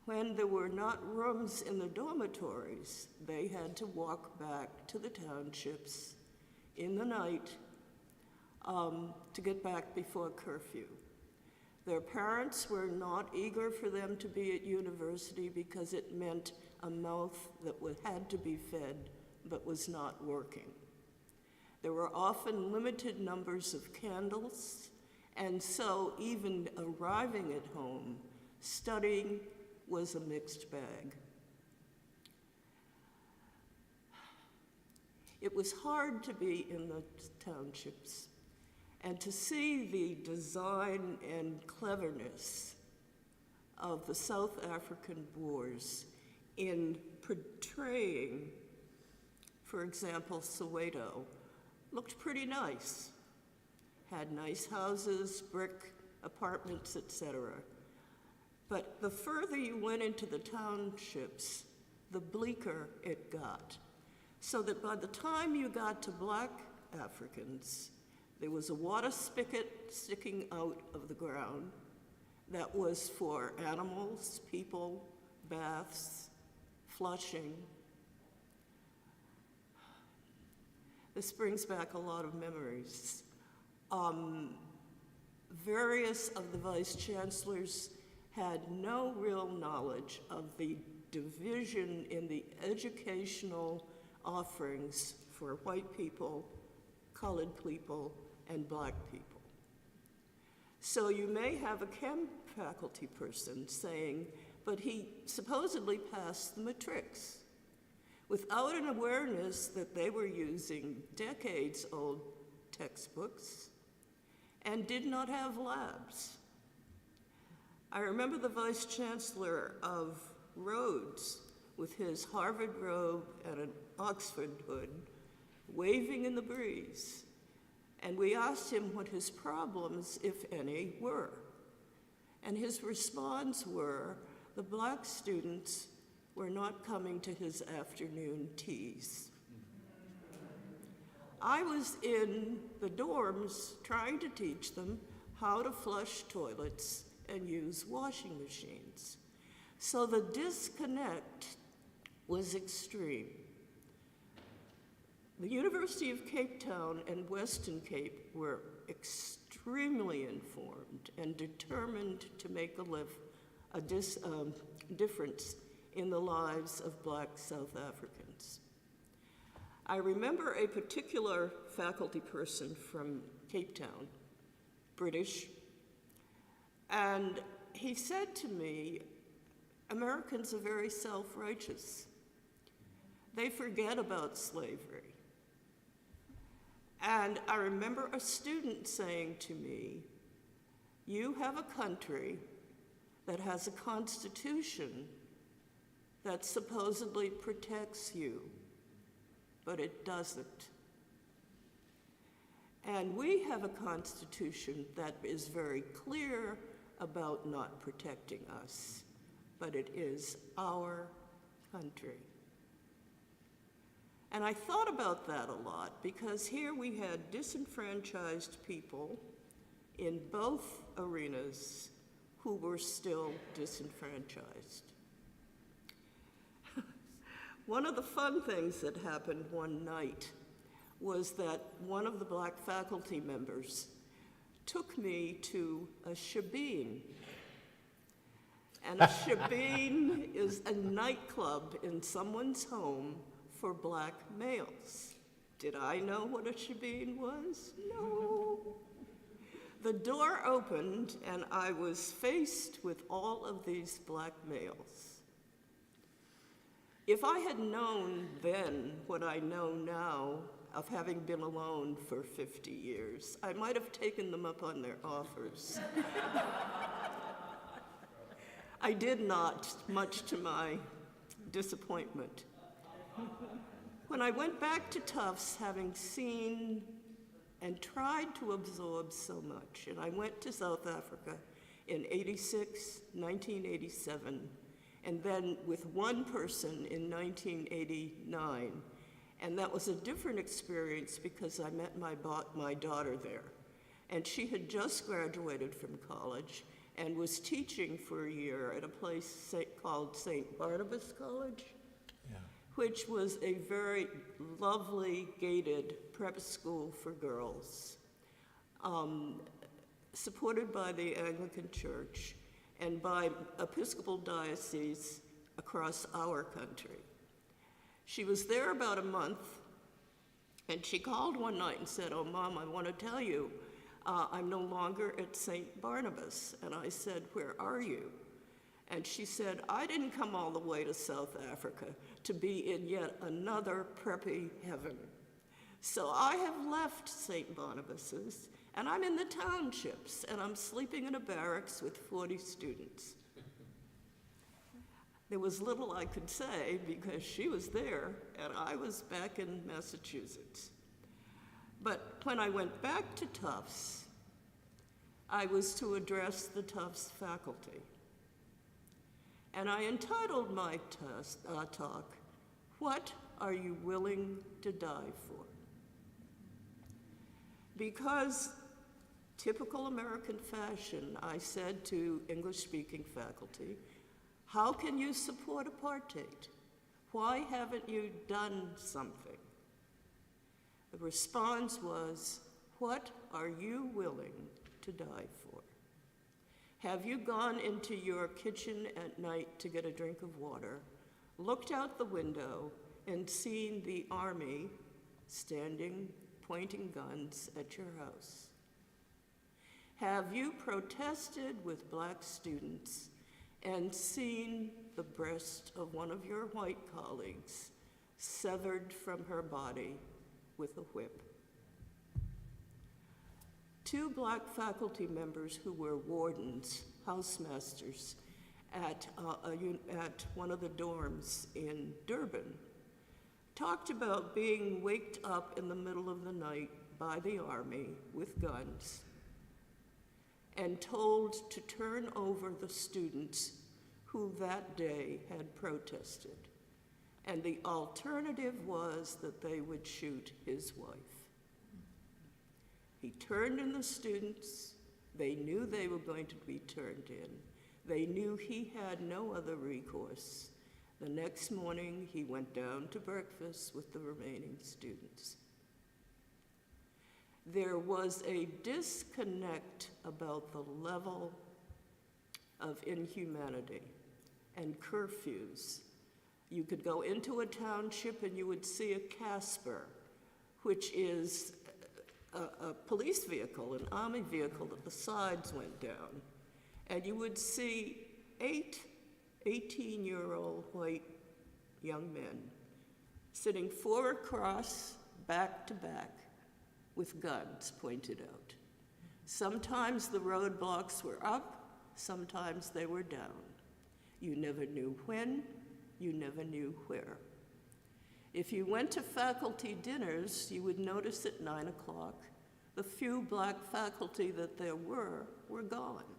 [SPEAKER 1] When there were not rooms in the dormitories, they had to walk back to the townships in the night to get back before curfew. Their parents were not eager for them to be at university because it meant a mouth that had to be fed but was not working. There were often limited numbers of candles, and so even arriving at home, studying was a mixed bag. It was hard to be in the townships and to see the design and cleverness of the South African Boers in portraying, for example, Soweto looked pretty nice. Had nice houses, brick apartments, etc. But the further you went into the townships, the bleaker it got. So that by the time you got to black Africans, there was a water spigot sticking out of the ground that was for animals, people, baths, flushing. This brings back a lot of memories. Various of the vice chancellors had no real knowledge of the division in the educational offerings for white people, colored people, and black people. So you may have a chem faculty person saying, but he supposedly passed the matrics, without an awareness that they were using decades-old textbooks and did not have labs. I remember the vice chancellor of Rhodes with his Harvard robe and an Oxford hood, waving in the breeze. And we asked him what his problems, if any, were. And his response were, the black students were not coming to his afternoon teas. I was in the dorms trying to teach them how to flush toilets and use washing machines. So the disconnect was extreme. The University of Cape Town and Western Cape were extremely informed and determined to make a difference in the lives of black South Africans. I remember a particular faculty person from Cape Town, British, and he said to me, Americans are very self-righteous. They forget about slavery. And I remember a student saying to me, you have a country that has a constitution that supposedly protects you, but it doesn't. And we have a constitution that is very clear about not protecting us, but it is our country. And I thought about that a lot because here we had disenfranchised people in both arenas who were still disenfranchised. One of the fun things that happened one night was that one of the black faculty members took me to a shebeen. And a shebeen is a nightclub in someone's home for black males. Did I know what a shebeen was? No. The door opened and I was faced with all of these black males. If I had known then what I know now of having been alone for 50 years, I might have taken them up on their offers. I did not, much to my disappointment. When I went back to Tufts, having seen and tried to absorb so much, and I went to South Africa in 86, 1987, and then with one person in 1989, and that was a different experience because I met my daughter there, and she had just graduated from college and was teaching for a year at a place called St. Barnabas College, which was a very lovely gated prep school for girls, supported by the Anglican Church and by Episcopal dioceses across our country. She was there about a month, and she called one night and said, oh, Mom, I want to tell you, I'm no longer at St. Barnabas. And I said, where are you? And she said, I didn't come all the way to South Africa to be in yet another preppy heaven. So I have left St. Barnabas's, and I'm in the townships, and I'm sleeping in a barracks with 40 students. There was little I could say because she was there, and I was back in Massachusetts. But when I went back to Tufts, I was to address the Tufts faculty. And I entitled my talk, "What Are You Willing to Die For?" Because, typical American fashion, I said to English-speaking faculty, "How can you support apartheid? Why haven't you done something?" The response was, "What are you willing to die for? Have you gone into your kitchen at night to get a drink of water, looked out the window, and seen the army standing, pointing guns at your house? Have you protested with black students and seen the breast of one of your white colleagues severed from her body with a whip?" Two black faculty members who were wardens, housemasters, at one of the dorms in Durban talked about being waked up in the middle of the night by the army with guns and told to turn over the students who that day had protested. And the alternative was that they would shoot his wife. He turned in the students. They knew they were going to be turned in. They knew he had no other recourse. The next morning, he went down to breakfast with the remaining students. There was a disconnect about the level of inhumanity and curfews. You could go into a township and you would see a Casper, which is a police vehicle, an army vehicle that the sides went down. And you would see 18-year-old white young men sitting 4 across, back to back, with guns pointed out. Sometimes the roadblocks were up, sometimes they were down. You never knew when, you never knew where. If you went to faculty dinners, you would notice at 9 o'clock, the few black faculty that there were gone,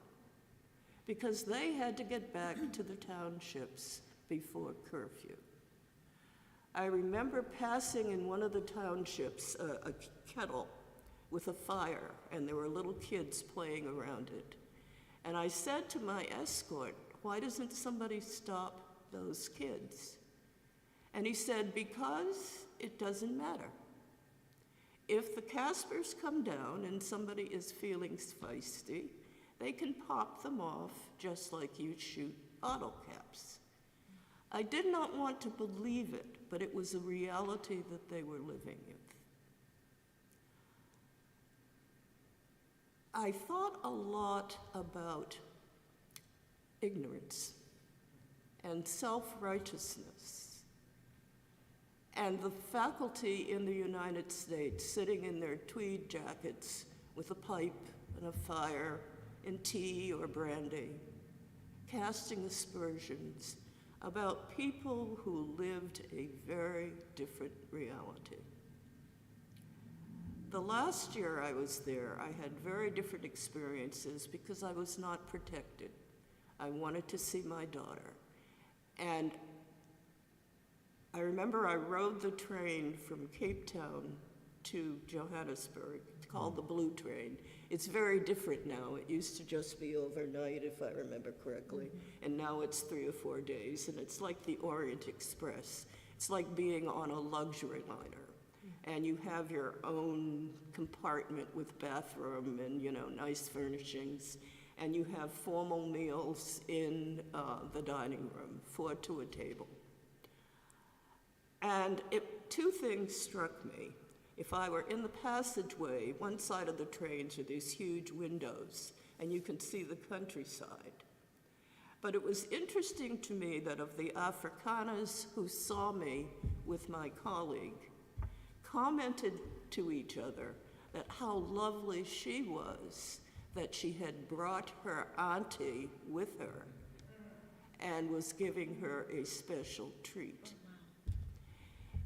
[SPEAKER 1] because they had to get back to the townships before curfew. I remember passing in one of the townships a kettle with a fire, and there were little kids playing around it. And I said to my escort, "Why doesn't somebody stop those kids?" And he said, "Because it doesn't matter. If the Caspers come down and somebody is feeling feisty, they can pop them off just like you shoot bottle caps." I did not want to believe it, but it was a reality that they were living with. I thought a lot about ignorance and self-righteousness, and the faculty in the United States sitting in their tweed jackets with a pipe and a fire and tea or brandy, casting aspersions about people who lived a very different reality. The last year I was there, I had very different experiences because I was not protected. I wanted to see my daughter. And I remember I rode the train from Cape Town to Johannesburg. It's called the Blue Train. It's very different now. It used to just be overnight, if I remember correctly, and now it's 3 or 4 days, and it's like the Orient Express. It's like being on a luxury liner, and you have your own compartment with bathroom and, nice furnishings, and you have formal meals in the dining room, 4 to a table. And 2 things struck me. If I were in the passageway, one side of the trains are these huge windows, and you can see the countryside. But it was interesting to me that of the Afrikaners who saw me with my colleague, commented to each other that how lovely she was, that she had brought her auntie with her and was giving her a special treat.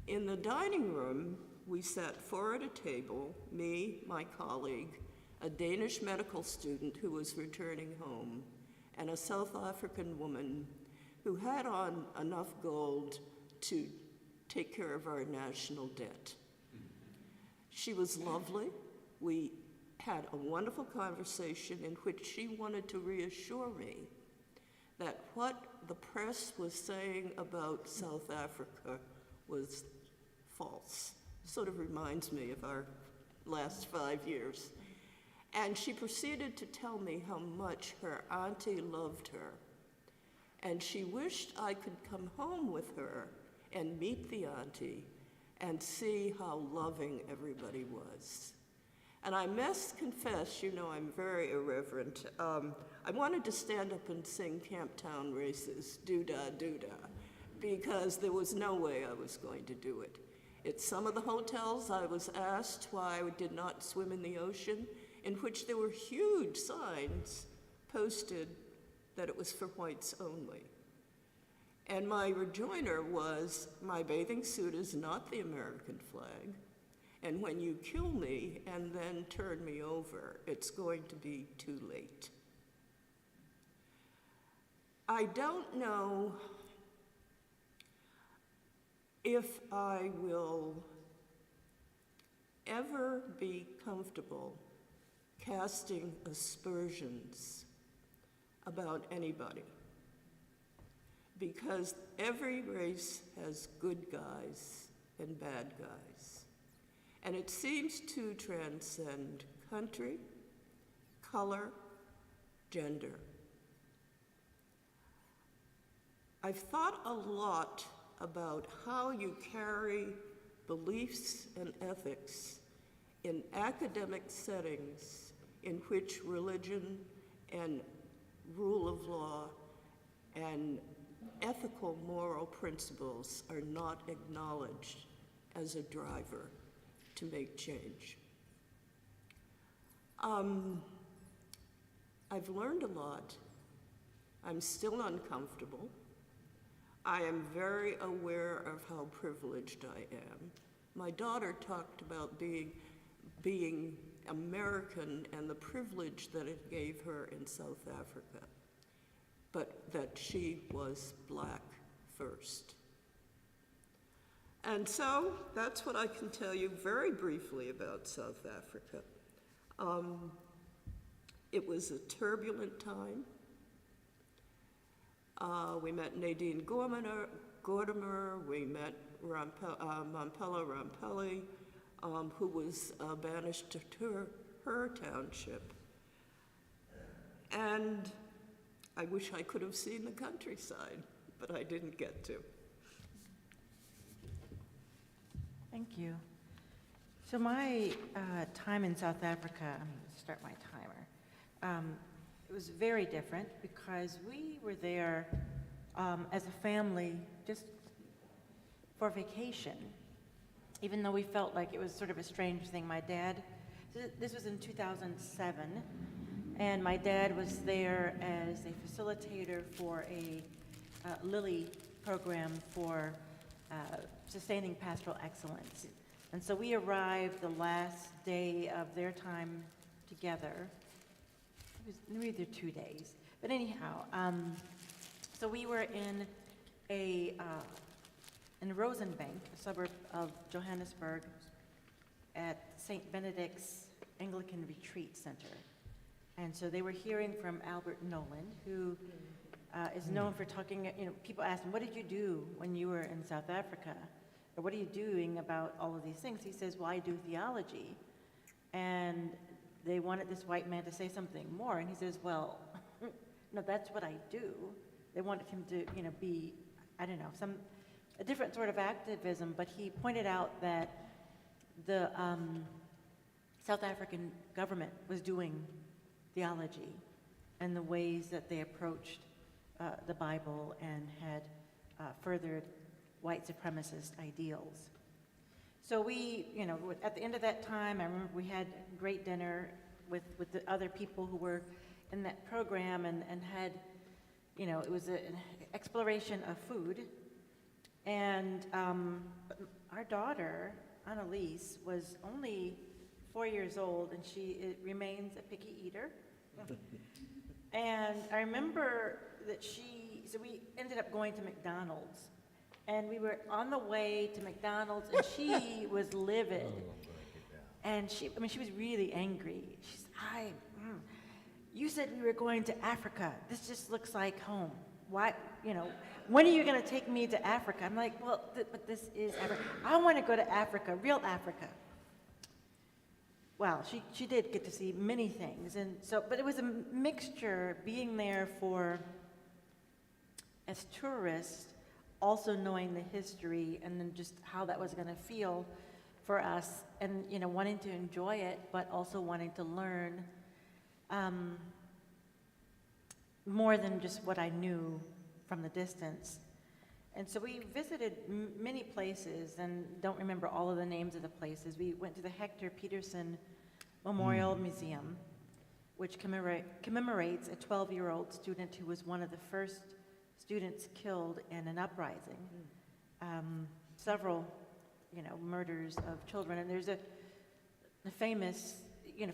[SPEAKER 1] In the dining room, we sat 4 at a table, me, my colleague, a Danish medical student who was returning home, and a South African woman who had on enough gold to take care of our national debt. She was lovely. We had a wonderful conversation in which she wanted to reassure me that what the press was saying about South Africa was false. Sort of reminds me of our last 5 years. And she proceeded to tell me how much her auntie loved her. And she wished I could come home with her and meet the auntie and see how loving everybody was. And I must confess, you know, I'm very irreverent. I wanted to stand up and sing Camptown Races, doo-dah, doo-dah, because there was no way I was going to do it. At some of the hotels, I was asked why I did not swim in the ocean, in which there were huge signs posted that it was for whites only. And my rejoinder was, my bathing suit is not the American flag, and when you kill me and then turn me over, it's going to be too late. I don't know if I will ever be comfortable casting aspersions about anybody, because every race has good guys and bad guys, and it seems to transcend country, color, gender. I've thought a lot about how you carry beliefs and ethics in academic settings in which religion and rule of law and ethical moral principles are not acknowledged as a driver to make change. I've learned a lot. I'm still uncomfortable. I am very aware of how privileged I am. My daughter talked about being American and the privilege that it gave her in South Africa, but that she was Black first. And so that's what I can tell you very briefly about South Africa. It was a turbulent time. We met Nadine Gordimer, we met Mampela Rampelli, who was banished to her township. And I wish I could have seen the countryside, but I didn't get to.
[SPEAKER 3] Thank you. So my time in South Africa, I'm going to start my timer. It was very different because we were there as a family just for vacation, even though we felt like it was sort of a strange thing. My dad, this was in 2007, and my dad was there as a facilitator for a Lilly program for sustaining pastoral excellence. And so we arrived the last day of their time together. It was either 2 days, but anyhow, so we were in Rosenbank, a suburb of Johannesburg, at St. Benedict's Anglican Retreat Center. And so they were hearing from Albert Nolan, who is known for talking, people ask him, what did you do when you were in South Africa? Or what are you doing about all of these things? He says, well, I do theology. And they wanted this white man to say something more, and he says, well, no, that's what I do. They wanted him to, be, I don't know, a different sort of activism, but he pointed out that the South African government was doing theology and the ways that they approached the Bible and had furthered white supremacist ideals. So we, at the end of that time, I remember we had great dinner with the other people who were in that program and had, it was an exploration of food. And our daughter, Annalise, was only 4 years old, and she remains a picky eater. And I remember that so we ended up going to McDonald's. And we were on the way to McDonald's, and she was livid. And she was really angry. She's, you said we were going to Africa. This just looks like home. Why, when are you going to take me to Africa? I'm like, well, but this is Africa. I want to go to Africa, real Africa. Well, she did get to see many things, and so, but it was a mixture being there as tourists, also knowing the history, and then just how that was going to feel for us, and wanting to enjoy it, but also wanting to learn more than just what I knew from the distance. And so we visited many places, and don't remember all of the names of the places. We went to the Hector Peterson Memorial Museum, which commemorates a 12-year-old student who was one of the first students killed in an uprising. Several, murders of children. And there's a famous,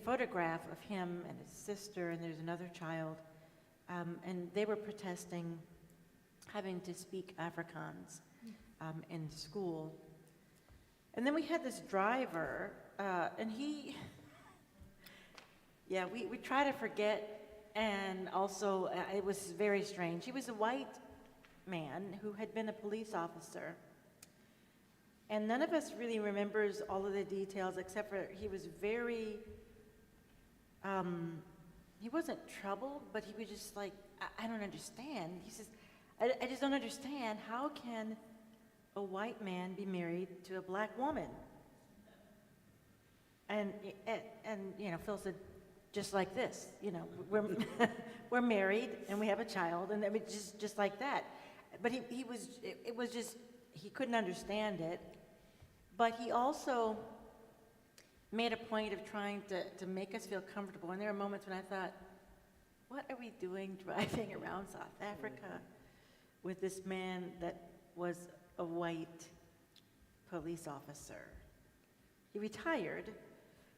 [SPEAKER 3] photograph of him and his sister, and there's another child. And they were protesting having to speak Afrikaans in school. And then we had this driver, and he, we try to forget, and also it was very strange. He was a white man who had been a police officer. And none of us really remembers all of the details, except for he was very, he wasn't troubled, but he was just like, I don't understand. He says, I just don't understand. How can a white man be married to a black woman? And Phil said, just like this, we're married and we have a child, and just like that. But it was just, he couldn't understand it. But he also made a point of trying to make us feel comfortable. And there were moments when I thought, what are we doing driving around South Africa with this man that was a white police officer? He retired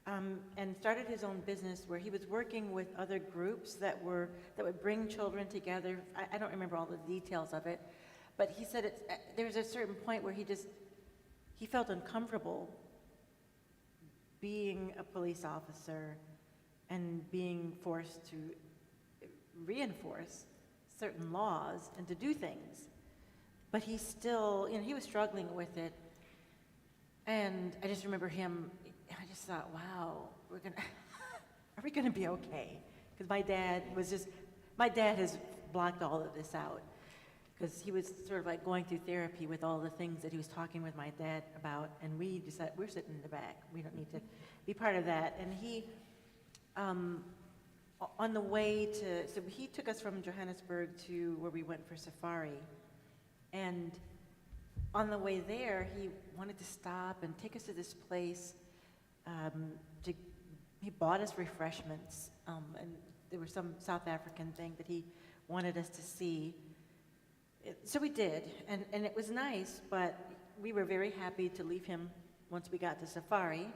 [SPEAKER 3] and started his own business where he was working with other groups that would bring children together. I don't remember all the details of it, but he said there was a certain point where he felt uncomfortable being a police officer and being forced to reinforce certain laws and to do things. But he still, he was struggling with it. And I just remember him, I just thought, wow, are we gonna be okay? Because my dad has blocked all of this out. Because he was sort of like going through therapy with all the things that he was talking with my dad about, and we decided we're sitting in the back. We don't need to be part of that. And he, on the way so he took us from Johannesburg to where we went for safari. And on the way there, he wanted to stop and take us to this place. He bought us refreshments, and there was some South African thing that he wanted us to see. So we did, and it was nice, but we were very happy to leave him once we got to safari.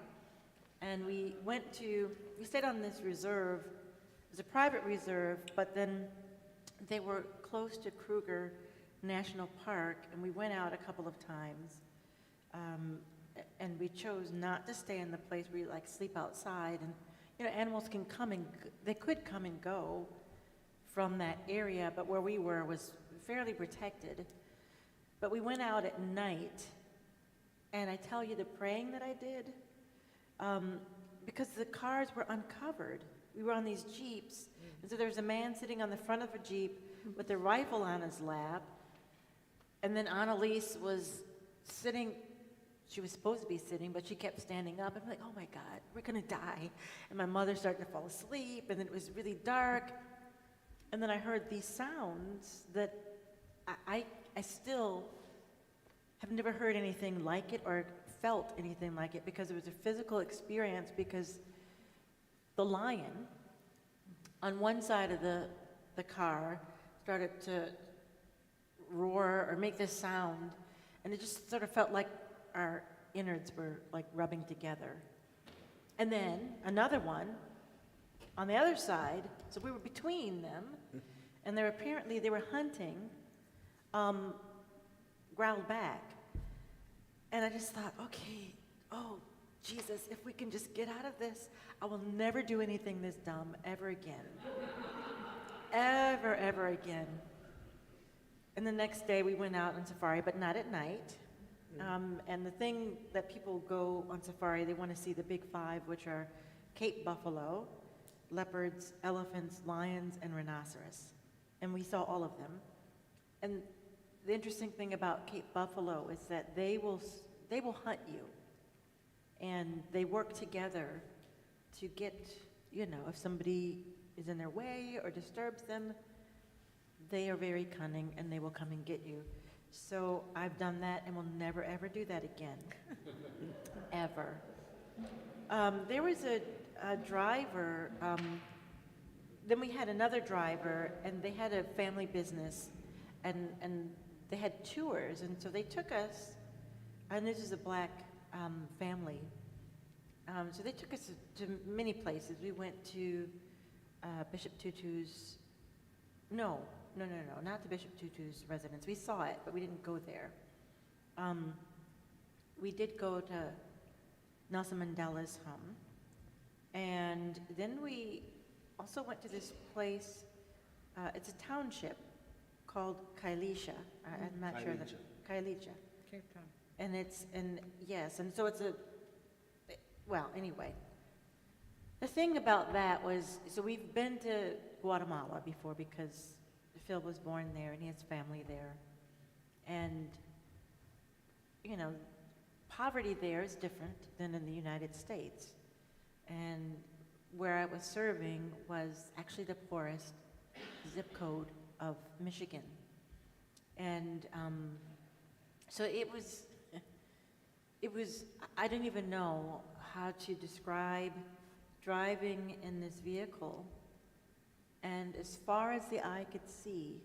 [SPEAKER 3] And we stayed on this reserve. It was a private reserve, but then they were close to Kruger National Park, and we went out a couple of times. And we chose not to stay in the place where you sleep outside. And animals they could come and go from that area, but where we were was fairly protected. But we went out at night, and I tell you the praying that I did, because the cars were uncovered. We were on these Jeeps, and so there was a man sitting on the front of a Jeep with a rifle on his lap, and then Annalise was sitting. She was supposed to be sitting, but she kept standing up. I'm like, oh my God, we're gonna die. And my mother started to fall asleep, and then it was really dark. And then I heard these sounds that I still have never heard anything like it or felt anything like it, because it was a physical experience, because the lion on one side of the car started to roar or make this sound, and it just sort of felt like our innards were rubbing together. And then another one on the other side, so we were between them, and they were hunting growled back. And I just thought, okay, oh, Jesus, if we can just get out of this, I will never do anything this dumb ever again. Ever again. And the next day we went out on safari, but not at night. And the thing that people go on safari, they want to see the big five, which are Cape buffalo, leopards, elephants, lions, and rhinoceros. And we saw all of them. And the interesting thing about Cape buffalo is that they will hunt you. And they work together to get, if somebody is in their way or disturbs them, they are very cunning and they will come and get you. So I've done that and will never ever do that again. Ever. There was a driver, then we had another driver, and they had a family business, and they had tours, and so they took us, and this is a black family, so they took us to many places. We went to Bishop Tutu's, no, not to Bishop Tutu's residence. We saw it, but we didn't go there. We did go to Nelson Mandela's home, and then we also went to this place, it's a township called Kailisha. I'm not sure that, Kailisha.
[SPEAKER 5] Cape Town.
[SPEAKER 3] And so it's well, anyway. The thing about that was, so we've been to Guatemala before because Phil was born there and he has family there. And, poverty there is different than in the United States. And where I was serving was actually the poorest zip code of Michigan. And so it was, I didn't even know how to describe driving in this vehicle. And as far as the eye could see,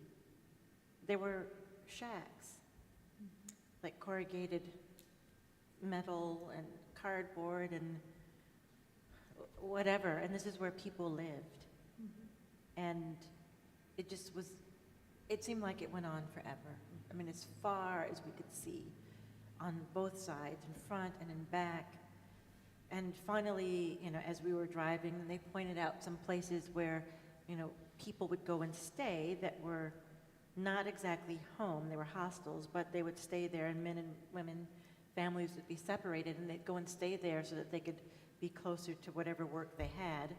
[SPEAKER 3] there were shacks, like corrugated metal and cardboard and whatever, and this is where people lived. And it just was, it seemed like it went on forever. I mean, as far as we could see on both sides, in front and in back. And finally, as we were driving, they pointed out some places where, people would go and stay that were not exactly home. They were hostels, but they would stay there, and men and women, families would be separated, and they'd go and stay there so that they could be closer to whatever work they had.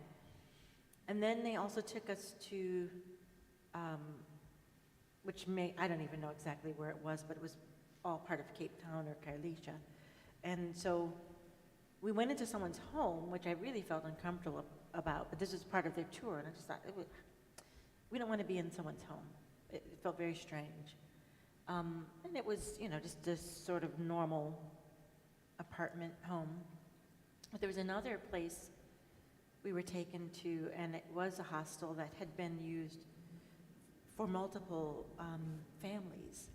[SPEAKER 3] And then they also took us to, I don't even know exactly where it was, but it was all part of Cape Town or Kailisha. And so we went into someone's home, which I really felt uncomfortable about, but this was part of their tour, and I just thought, we don't want to be in someone's home. It felt very strange. And it was, just this sort of normal apartment home. But there was another place we were taken to, and it was a hostel that had been used for multiple families.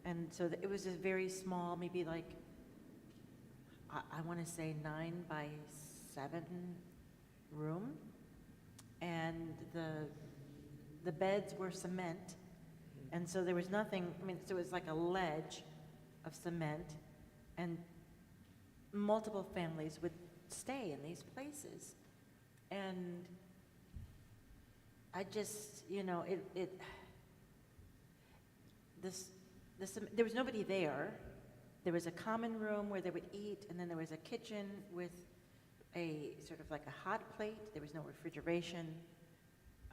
[SPEAKER 3] And so it was a very small, maybe like, I want to say 9 by 7 room. And the beds were cement. And so there was nothing, so it was like a ledge of cement, and multiple families would stay in these places. And I just, there was nobody there. There was a common room where they would eat, and then there was a kitchen with a sort of like a hot plate. There was no refrigeration.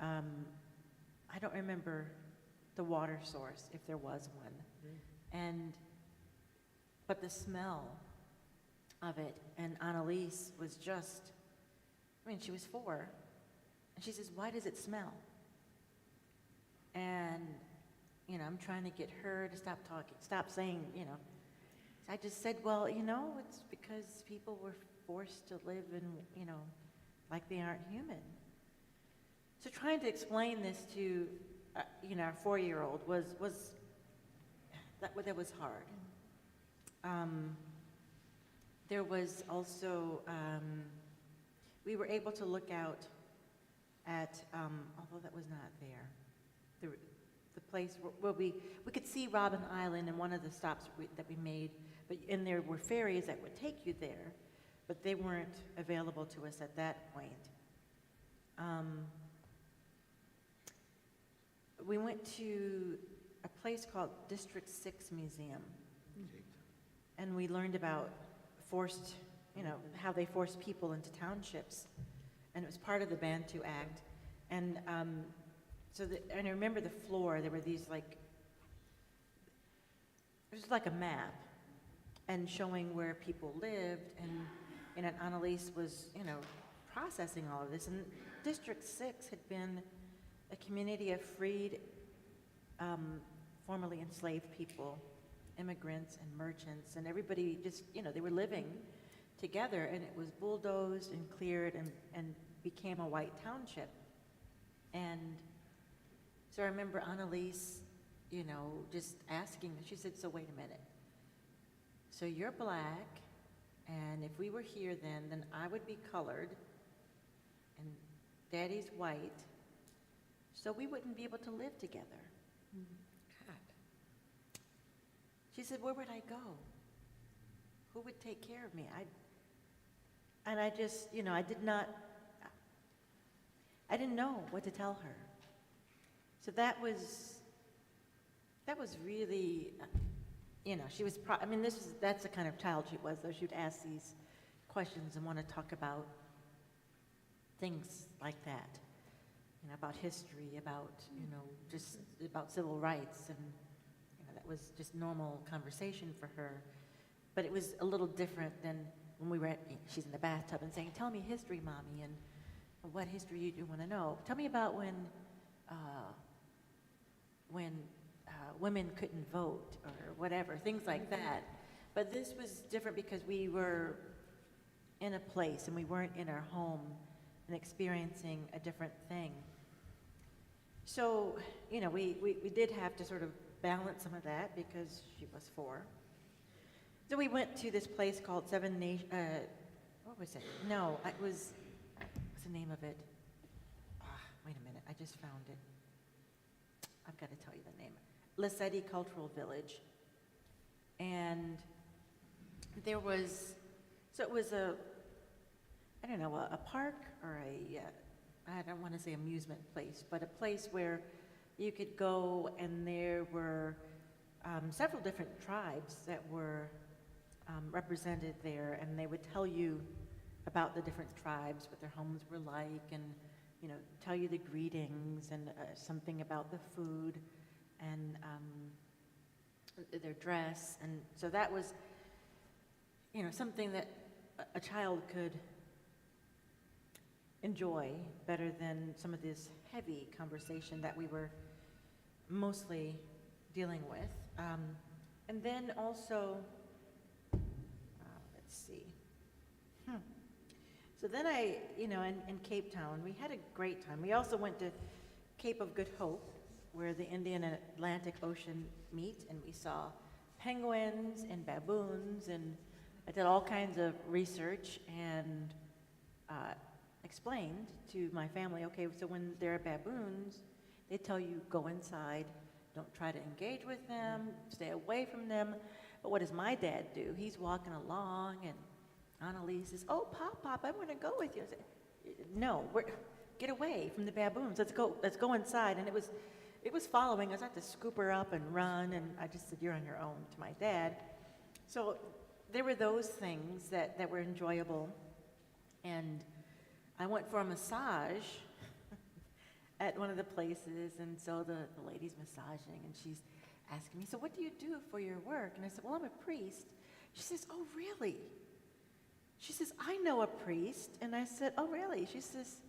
[SPEAKER 3] I don't remember the water source, if there was one. But the smell of it, and Annalise was just, she was 4, and she says, "Why does it smell?" And, I'm trying to get her to stop talking, stop saying, So I just said, well, it's because people were forced to live in, like they aren't human. So trying to explain this to, our 4-year-old was hard. There was also, we were able to look out at, although that was not there, the place where we could see Robben Island in one of the stops that we made, and there were ferries that would take you there, but they weren't available to us at that point. We went to a place called District 6 Museum, and we learned about forced, how they forced people into townships, and it was part of the Bantu Act. And and I remember the floor, there were these it was like a map, and showing where people lived, and Annalise was, processing all of this. And District 6 had been a community of freed, formerly enslaved people, immigrants and merchants, and everybody just, they were living together, and it was bulldozed and cleared and became a white township. And so I remember Annalise, just asking, she said, so wait a minute. So you're black, and if we were here then I would be colored, and Daddy's white, so we wouldn't be able to live together. God. She said, where would I go? Who would take care of me? I just, I didn't know what to tell her. So that was really, she was, that's the kind of child she was, though. She would ask these questions and want to talk about things like that, about history, about, just about civil rights, and, that was just normal conversation for her. But it was a little different than when we were she's in the bathtub and saying, tell me history, Mommy, and what history you do want to know. Tell me about when women couldn't vote or whatever, things like that. But this was different because we were in a place and we weren't in our home and experiencing a different thing. So, we did have to sort of balance some of that because she was 4. So we went to this place called Seven Nations, what was it? No, it was, what's the name of it? Wait a minute, I just found it. I've got to tell you the name. Lasati Cultural Village. And there was, so it was a park or I don't want to say amusement place, but a place where you could go, and there were several different tribes that were represented there, and they would tell you about the different tribes, what their homes were like, and tell you the greetings, and something about the food and their dress. And so that was something that a child could enjoy better than some of this heavy conversation that we were mostly dealing with. And then also, let's see. So then in Cape Town, we had a great time. We also went to Cape of Good Hope, where the Indian and Atlantic Ocean meet, and we saw penguins and baboons, and I did all kinds of research and explained to my family, okay, so when there are baboons, they tell you go inside, don't try to engage with them, stay away from them. But what does my dad do? He's walking along, and Annalise says, oh, Pop, I want to go with you. I said, no, get away from the baboons. Let's go inside. And it was following us. I had to scoop her up and run, and I just said, you're on your own, to my dad. So there were those things that were enjoyable. And I went for a massage at one of the places, and so the lady's massaging, and she's asking me, so what do you do for your work? And I said, well, I'm a priest. She says, oh, really? She says, I know a priest. And I said, oh, really? She says,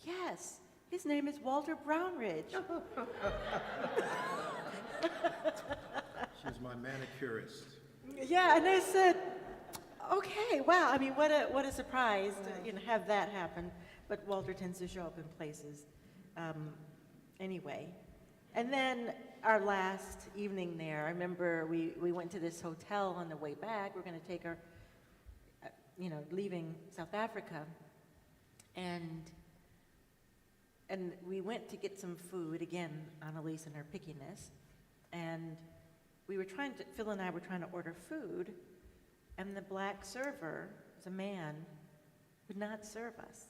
[SPEAKER 3] yes, his name is Walter Brownridge.
[SPEAKER 2] She's my manicurist.
[SPEAKER 3] Yeah, and I said, okay, wow. I mean, what a surprise to have that happen. But Walter tends to show up in places. Anyway, and then our last evening there, I remember we went to this hotel on the way back. We're going to take our, leaving South Africa, and And we went to get some food, again, Annalise and her pickiness, and Phil and I were trying to order food, and the black server, was a man, would not serve us.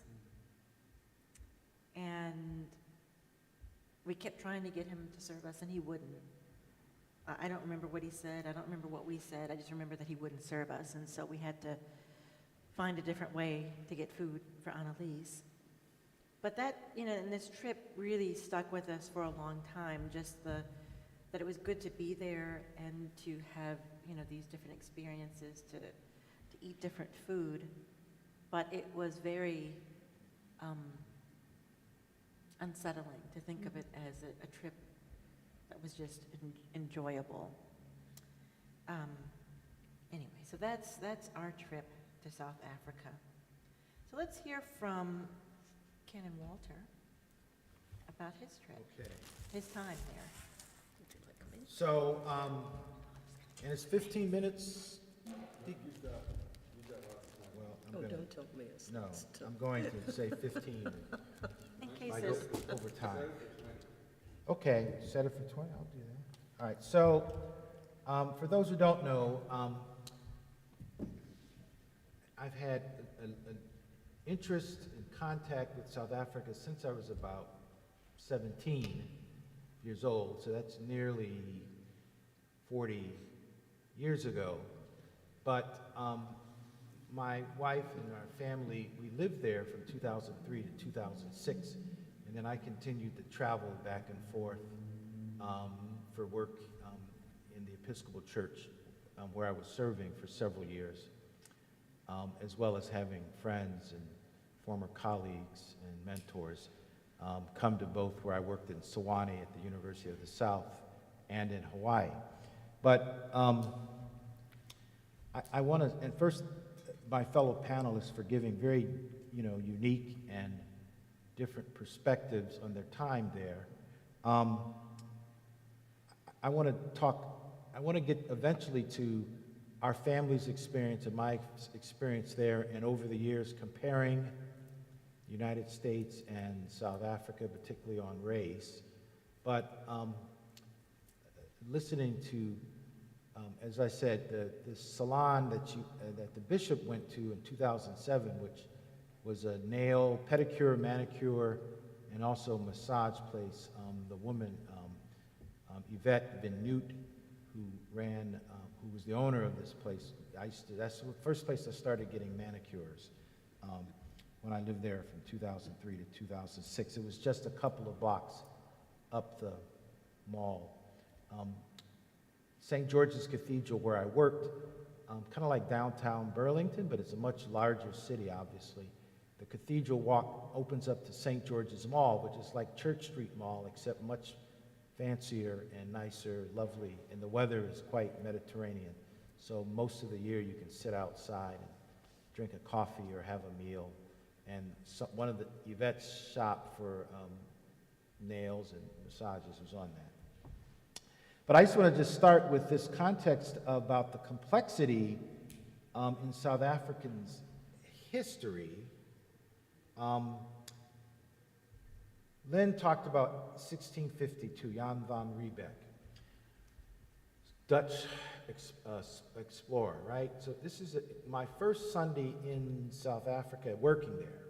[SPEAKER 3] And we kept trying to get him to serve us, and he wouldn't. I don't remember what he said. I don't remember what we said. I just remember that he wouldn't serve us, and so we had to find a different way to get food for Annalise. But that, and this trip really stuck with us for a long time, just that it was good to be there and to have, these different experiences, to eat different food. But it was very unsettling to think of it as a trip that was just enjoyable. Anyway, so that's our trip to South Africa. So let's hear from Ken and Walter about his trip,
[SPEAKER 6] Okay.
[SPEAKER 3] his time there.
[SPEAKER 1] Would you like me?
[SPEAKER 6] So, and it's 15 minutes? Well,
[SPEAKER 1] Oh, don't tell me it's
[SPEAKER 6] no,
[SPEAKER 1] not.
[SPEAKER 6] I'm going to say 15.
[SPEAKER 3] In case
[SPEAKER 6] I go
[SPEAKER 3] there's,
[SPEAKER 6] over time. Okay, set it for 20, I'll do that. All right, so for those who don't know, I've had an interest and contact with South Africa since I was about 17 years old, so that's nearly 40 years ago. But my wife and our family, we lived there from 2003 to 2006, and then I continued to travel back and forth for work in the Episcopal Church where I was serving for several years, as well as having friends and former colleagues and mentors come to both where I worked in Sewanee at the University of the South and in Hawaii. But I want to, and first, my fellow panelists for giving very, unique and different perspectives on their time there. I want to get eventually to our family's experience and my experience there, and over the years comparing the United States and South Africa, particularly on race. But listening to, as I said, the salon that the bishop went to in 2007, which was a nail, pedicure, manicure, and also massage place. The woman, Yvette Van Newt, who was the owner of this place. That's the first place I started getting manicures when I lived there from 2003 to 2006. It was just a couple of blocks up the mall. St. George's Cathedral, where I worked, kind of like downtown Burlington, but it's a much larger city, obviously. The Cathedral Walk opens up to St. George's Mall, which is like Church Street Mall, except much fancier and nicer, lovely, and the weather is quite Mediterranean. So most of the year you can sit outside and drink a coffee or have a meal. And one of the Yvette's shop for nails and massages was on that. But I just want to just start with this context about the complexity in South Africans' history. Lynn talked about 1652, Jan van Riebeeck, Dutch explorer, right? So this is my first Sunday in South Africa working there,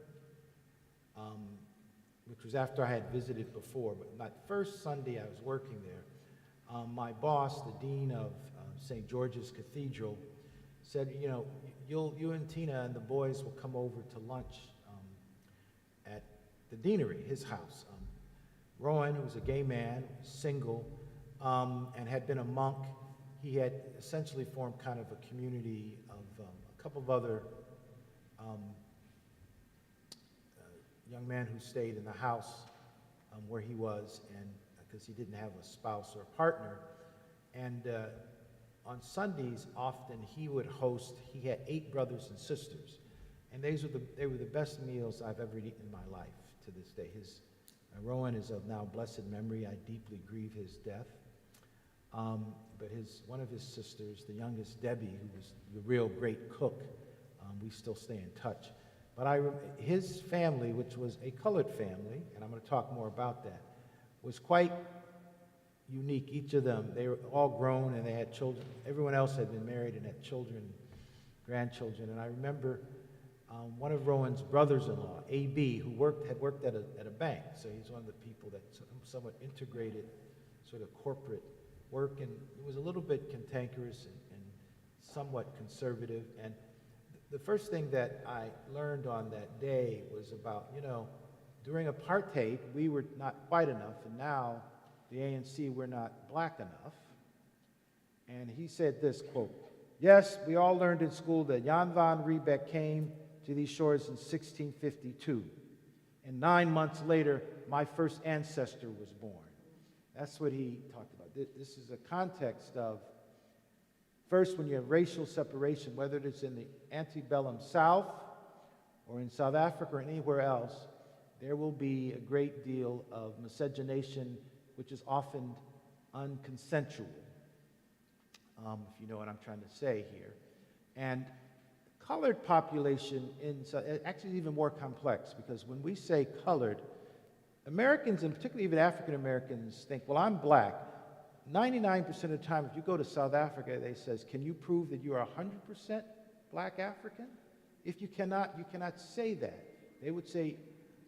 [SPEAKER 6] which was after I had visited before, but my first Sunday I was working there. My boss, the dean of St. George's Cathedral, said, you and Tina and the boys will come over to lunch at the deanery, his house. Rowan, who was a gay man, single, and had been a monk, he had essentially formed kind of a community of a couple of other young men who stayed in the house where he was, and because he didn't have a spouse or a partner. And on Sundays, often he would host, he had 8 brothers and sisters. And they were the best meals I've ever eaten in my life to this day. Rowan is of now blessed memory. I deeply grieve his death. But one of his sisters, the youngest Debbie, who was the real great cook, we still stay in touch. But his family, which was a colored family, and I'm going to talk more about that, was quite unique. Each of them, they were all grown and they had children. Everyone else had been married and had children, grandchildren. And I remember one of Rowan's brothers-in-law, A.B., who had worked at a bank. So he's one of the people that somewhat integrated sort of corporate work, and it was a little bit cantankerous and somewhat conservative. And the first thing that I learned on that day was about, during apartheid, we were not white enough, and now the ANC, we're not black enough. And he said this, quote, "Yes, we all learned in school that Jan van Riebeck came to these shores in 1652. And 9 months later, my first ancestor was born." That's what he talked about. This is a context of, first, when you have racial separation, whether it's in the antebellum South or in South Africa or anywhere else, there will be a great deal of miscegenation, which is often unconsensual, if you know what I'm trying to say here. And colored population, actually is even more complex, because when we say colored, Americans, and particularly even African Americans, think, well, I'm black. 99% of the time, if you go to South Africa, they says, can you prove that you are 100% black African? If you cannot say that. They would say,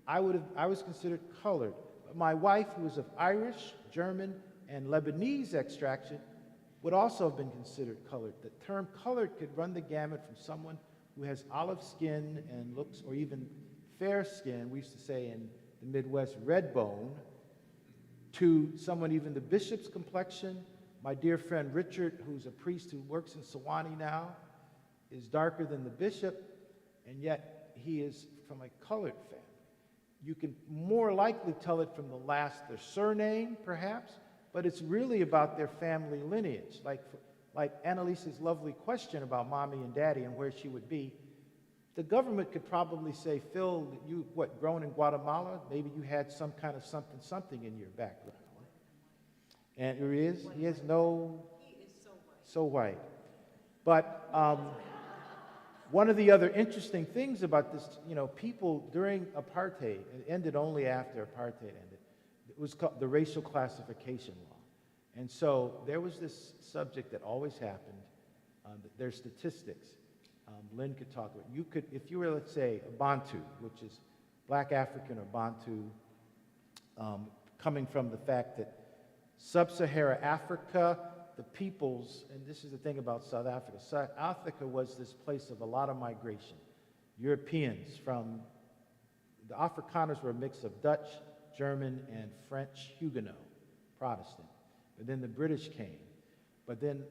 [SPEAKER 6] I was considered colored. But my wife, who was of Irish, German, and Lebanese extraction, would also have been considered colored. The term colored could run the gamut from someone who has olive skin and looks, or even fair skin, we used to say in the Midwest, red bone, to someone even the bishop's complexion. My dear friend Richard, who's a priest who works in Sewanee now, is darker than the bishop, and yet he is from a colored family. You can more likely tell it from their surname, perhaps, but it's really about their family lineage. Like Annalise's lovely question about mommy and daddy and where she would be. The government could probably say, Phil, you, grown in Guatemala? Maybe you had some kind of something in your background. And he is so white. But one of the other interesting things about this, people during apartheid, it ended only after apartheid ended, it was called the racial classification law. And so there was this subject that always happened. There's statistics. Lynn could talk about. You could, if you were, let's say, a Bantu, which is black African or Bantu, coming from the fact that sub-Saharan Africa, the peoples, and this is the thing about South Africa. South Africa was this place of a lot of migration. Europeans from, the Afrikaners were a mix of Dutch, German, and French Huguenot, Protestant. But then the British came. But then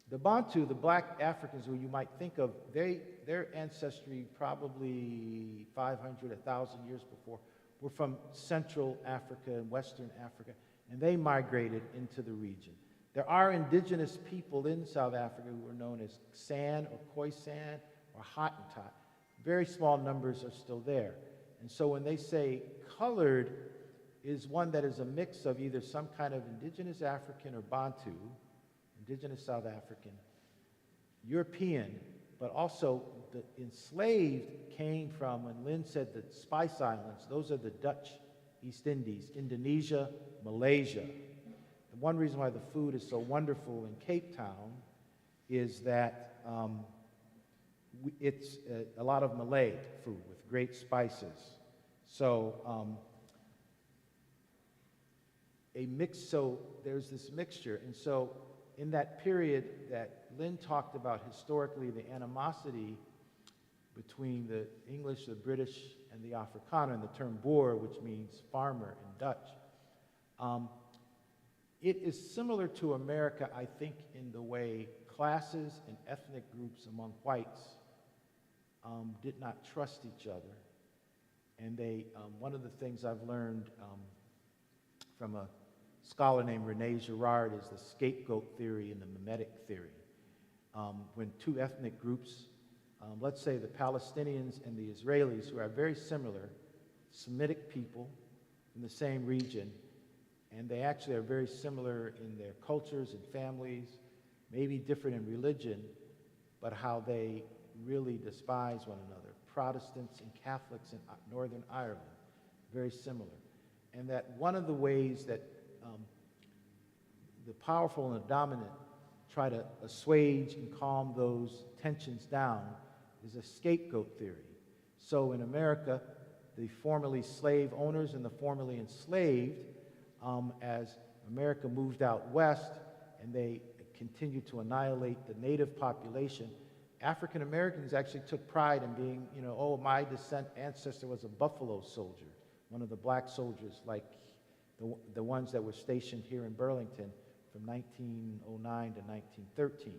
[SPEAKER 6] the Bantu, the black Africans who you might think of, their ancestry probably 500, 1,000 years before, were from Central Africa and Western Africa, and they migrated into the region. There are indigenous people in South Africa who are known as San or Khoisan or Hottentot. Very small numbers are still there. And so when they say colored is one that is a mix of either some kind of indigenous African or Bantu, indigenous South African, European, but also the enslaved came from, when Lynn said the Spice Islands, those are the Dutch East Indies, Indonesia, Malaysia. And one reason why the food is so wonderful in Cape Town is that it's a lot of Malay food with great spices. So so there's this mixture. And so in that period that Lynn talked about, historically, the animosity between the English, the British, and the Afrikaner, and the term Boer, which means farmer in Dutch, it is similar to America, I think, in the way classes and ethnic groups among whites did not trust each other. And one of the things I've learned from a scholar named René Girard is the scapegoat theory and the mimetic theory. When two ethnic groups, let's say the Palestinians and the Israelis, who are very similar, Semitic people in the same region, and they actually are very similar in their cultures and families, maybe different in religion, but how they really despise one another. Protestants and Catholics in Northern Ireland, very similar. And that one of the ways that the powerful and the dominant try to assuage and calm those tensions down is a scapegoat theory. So in America, the formerly slave owners and the formerly enslaved, as America moved out west and they continued to annihilate the native population, African Americans actually took pride in being, you know, oh, my ancestor was a buffalo soldier, one of the black soldiers like the ones that were stationed here in Burlington from 1909 to 1913.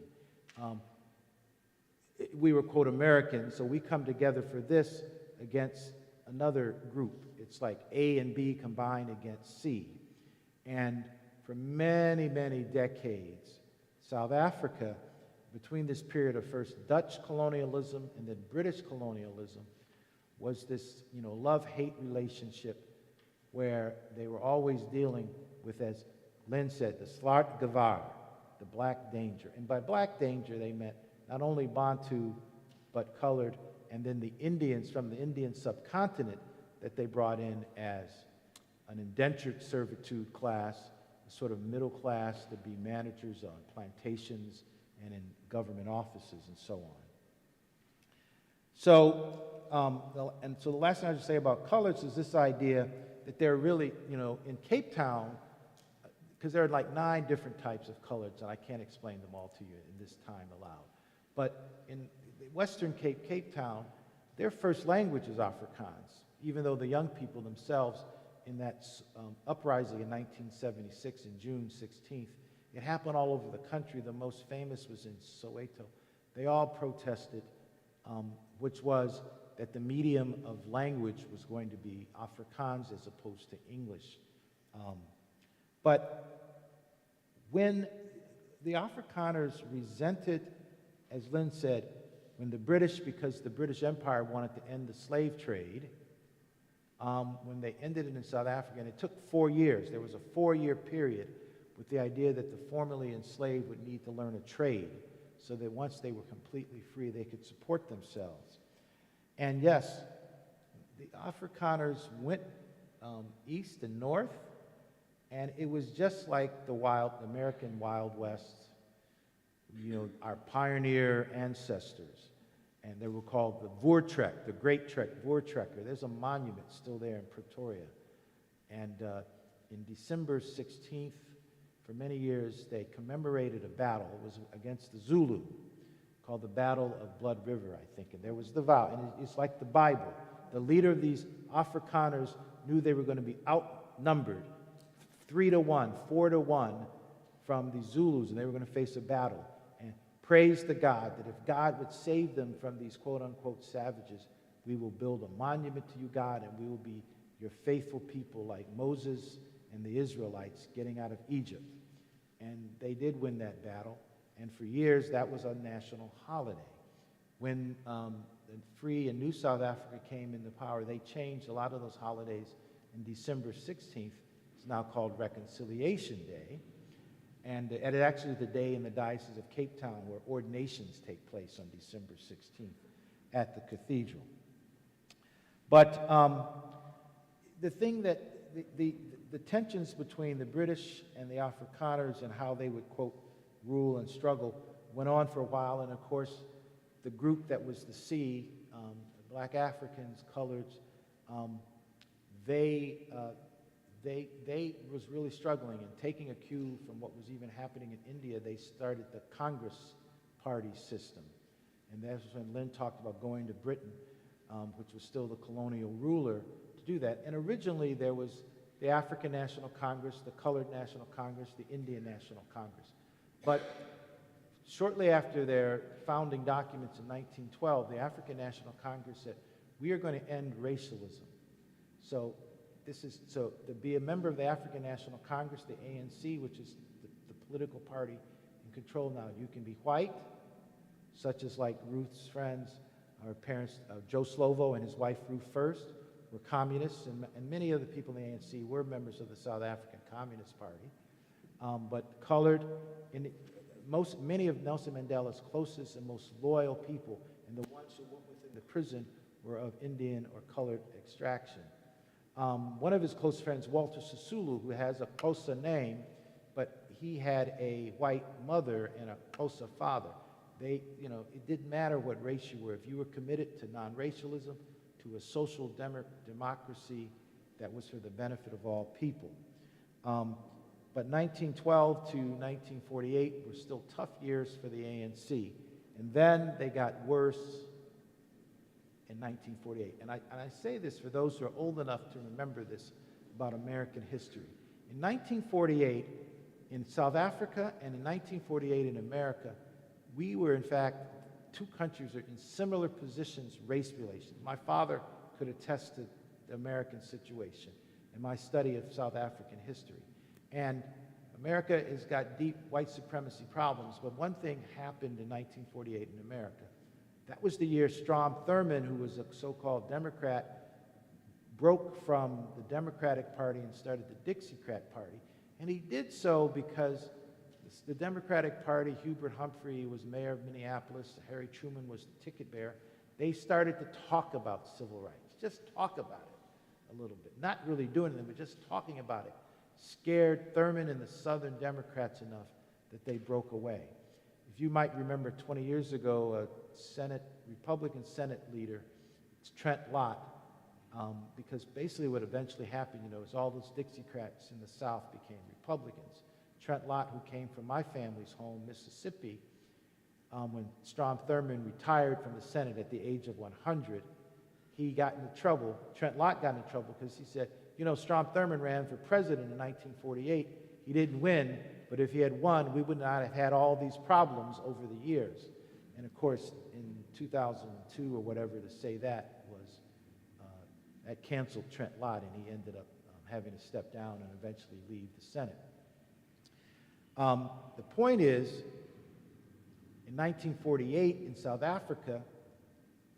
[SPEAKER 6] We were, quote, Americans, so we come together for this against another group. It's like A and B combined against C. And for many, many decades, South Africa, between this period of first Dutch colonialism and then British colonialism, was this, you know, love-hate relationship where they were always dealing with, as Lynn said, the Swart Gevaar, the black danger. And by black danger, they meant not only Bantu, but colored, and then the Indians from the Indian subcontinent that they brought in as an indentured servitude class, a sort of middle class to be managers on plantations and in government offices and so on. So, so the last thing I should say about colors is this idea that they're really, you know, in Cape Town, because there are like 9 different types of colors, and I can't explain them all to you in this time allowed. But in Western Cape Town, their first language is Afrikaans, even though the young people themselves in that uprising in 1976, in June 16th, it happened all over the country. The most famous was in Soweto. They all protested, which was that the medium of language was going to be Afrikaans as opposed to English. But when the Afrikaners resented, as Lynn said, when the British, because the British Empire wanted to end the slave trade, when they ended it in South Africa, and it took 4 years, there was a 4-year period with the idea that the formerly enslaved would need to learn a trade so that once they were completely free, they could support themselves. And yes, the Afrikaners went east and north, and it was just like the American Wild West, you know, our pioneer ancestors. And they were called the Voortrek, the Great Trek, Voortrekker. There's a monument still there in Pretoria. And in December 16th, for many years, they commemorated a battle. It was against the Zulu, called the Battle of Blood River, I think. And there was the vow, and it's like the Bible. The leader of these Afrikaners knew they were going to be outnumbered 3-1, 4-1 from the Zulus, and they were going to face a battle. And praised the God that if God would save them from these quote-unquote savages, we will build a monument to you, God, and we will be your faithful people like Moses and the Israelites getting out of Egypt. And they did win that battle, and for years that was a national holiday. When the free and new South Africa came into power, they changed a lot of those holidays, and December 16th is now called Reconciliation Day. And it actually is the day in the Diocese of Cape Town where ordinations take place on December 16th at the Cathedral. But the thing that the tensions between the British and the Afrikaners and how they would, quote, rule and struggle went on for a while. And of course, the group that was the C, black Africans, coloreds, they was really struggling, and taking a cue from what was even happening in India, they started the Congress Party system. And that's when Lynn talked about going to Britain, which was still the colonial ruler, to do that. And originally there was the African National Congress, the Colored National Congress, the Indian National Congress. But shortly after their founding documents in 1912, the African National Congress said, we are going to end racialism. So to be a member of the African National Congress, the ANC, which is the political party in control now, you can be white, such as like Ruth's friends, our parents, Joe Slovo and his wife Ruth First, were communists, and many of the people in the ANC were members of the South African Communist Party. But colored, many of Nelson Mandela's closest and most loyal people, and the ones who went within the prison were of Indian or colored extraction. One of his close friends, Walter Sisulu, who has a Xhosa name, but he had a white mother and a Xhosa father. They, it didn't matter what race you were. If you were committed to non-racialism, to a social democracy that was for the benefit of all people. But 1912 to 1948 were still tough years for the ANC. And then they got worse in 1948. And I say this for those who are old enough to remember this about American history. In 1948, in South Africa and in 1948 in America, we were, in fact, two countries are in similar positions, race relations. My father could attest to the American situation in my study of South African history. And America has got deep white supremacy problems, but one thing happened in 1948 in America. That was the year Strom Thurmond, who was a so-called Democrat, broke from the Democratic Party and started the Dixiecrat Party. And he did so because the Democratic Party, Hubert Humphrey was mayor of Minneapolis, Harry Truman was the ticket bearer. They started to talk about civil rights, just talk about it a little bit. Not really doing anything, but just talking about it. Scared Thurmond and the Southern Democrats enough that they broke away. If you might remember 20 years ago, a Republican Senate leader, it's Trent Lott, because basically what eventually happened, is all those Dixiecrats in the South became Republicans. Trent Lott, who came from my family's home, Mississippi, when Strom Thurmond retired from the Senate at the age of 100, he got into trouble. Trent Lott got into trouble because he said, Strom Thurmond ran for president in 1948. He didn't win, but if he had won, we would not have had all these problems over the years. And of course, in 2002 or whatever, to say that was, that canceled Trent Lott, and he ended up having to step down and eventually leave the Senate. The point is, in 1948 in South Africa,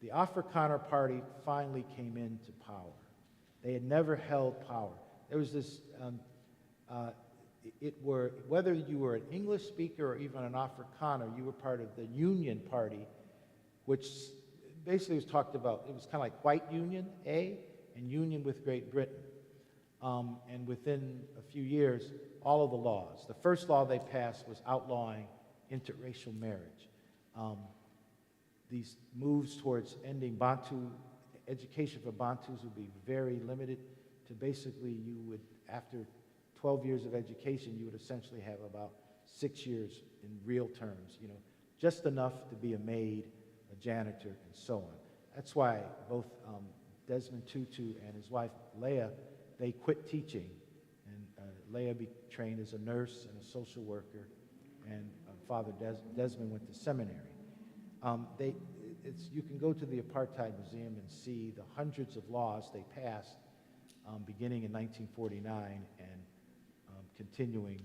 [SPEAKER 6] the Afrikaner Party finally came into power. They had never held power. There was this, whether you were an English speaker or even an Afrikaner, you were part of the Union Party, which basically was talked about, it was kind of like white union, and union with Great Britain. And within a few years, all of the laws. The first law they passed was outlawing interracial marriage. These moves towards ending Bantu, education for Bantus would be very limited to basically you would, after 12 years of education, you would essentially have about 6 years in real terms, just enough to be a maid, a janitor, and so on. That's why both Desmond Tutu and his wife, Leah, they quit teaching. And Leah be trained as a nurse and a social worker, and Father Desmond went to seminary. You can go to the Apartheid Museum and see the hundreds of laws they passed beginning in 1949 and continuing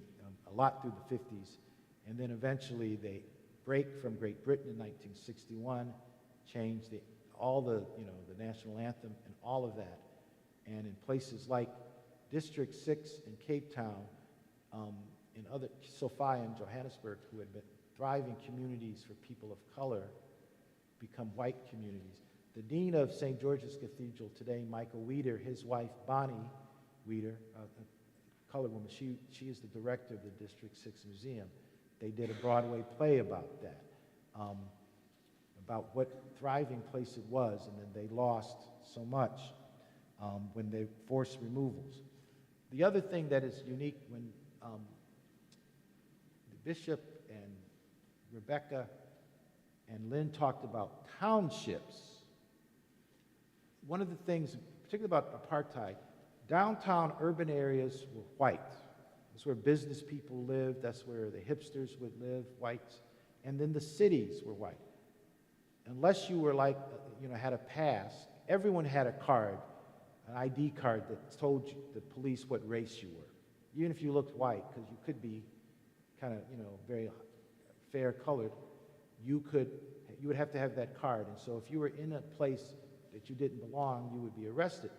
[SPEAKER 6] a lot through the 50s. And then eventually they break from Great Britain in 1961, change all the national anthem and all of that. And in places like District 6 in Cape Town, in other, Sophia and Johannesburg, who had been thriving communities for people of color, become white communities. The dean of St. George's Cathedral today, Michael Weeder, his wife, Bonnie Weeder, a colored woman, she is the director of the District 6 Museum. They did a Broadway play about that, about what thriving place it was, and then they lost so much when they forced removals. The other thing that is unique when the bishop and Rebecca and Lynn talked about townships, one of the things, particularly about apartheid, downtown urban areas were white. That's where business people lived, that's where the hipsters would live, whites, and then the cities were white. Unless you were like, had a pass, everyone had a card, an ID card that told you, the police what race you were. Even if you looked white, because you could be kind of, very fair colored, you would have to have that card. And so if you were in a place that you didn't belong, you would be arrested.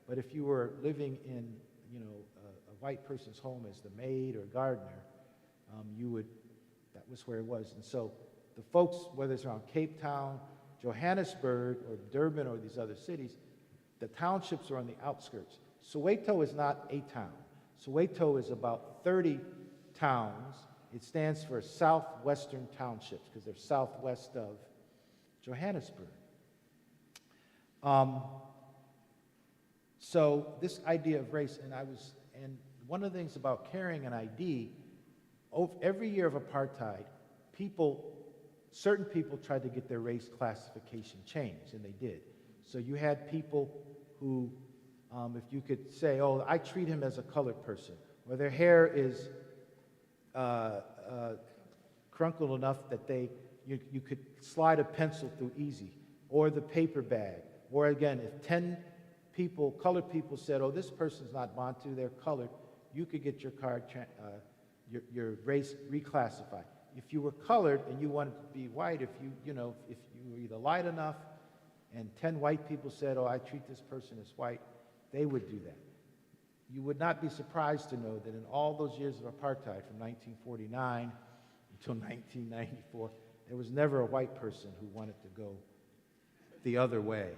[SPEAKER 6] But if you were living in, a white person's home as the maid or gardener, that was where it was. And so the folks, whether it's around Cape Town Johannesburg or Durban or these other cities, the townships are on the outskirts. Soweto is not a town. Soweto is about 30 towns. It stands for Southwestern Townships because they're southwest of Johannesburg. So this idea of race, and one of the things about carrying an ID, every year of apartheid, certain people tried to get their race classification changed, and they did. So you had people who, if you could say, oh, I treat him as a colored person, or their hair is crunkled enough that you could slide a pencil through easy, or the paper bag, or again, if 10 people, colored people said, oh, this person's not Bantu, they're colored, you could get your card, your race reclassified. If you were colored and you wanted to be white, if you were either light enough and 10 white people said, oh, I treat this person as white, they would do that. You would not be surprised to know that in all those years of apartheid, from 1949 until 1994, there was never a white person who wanted to go the other way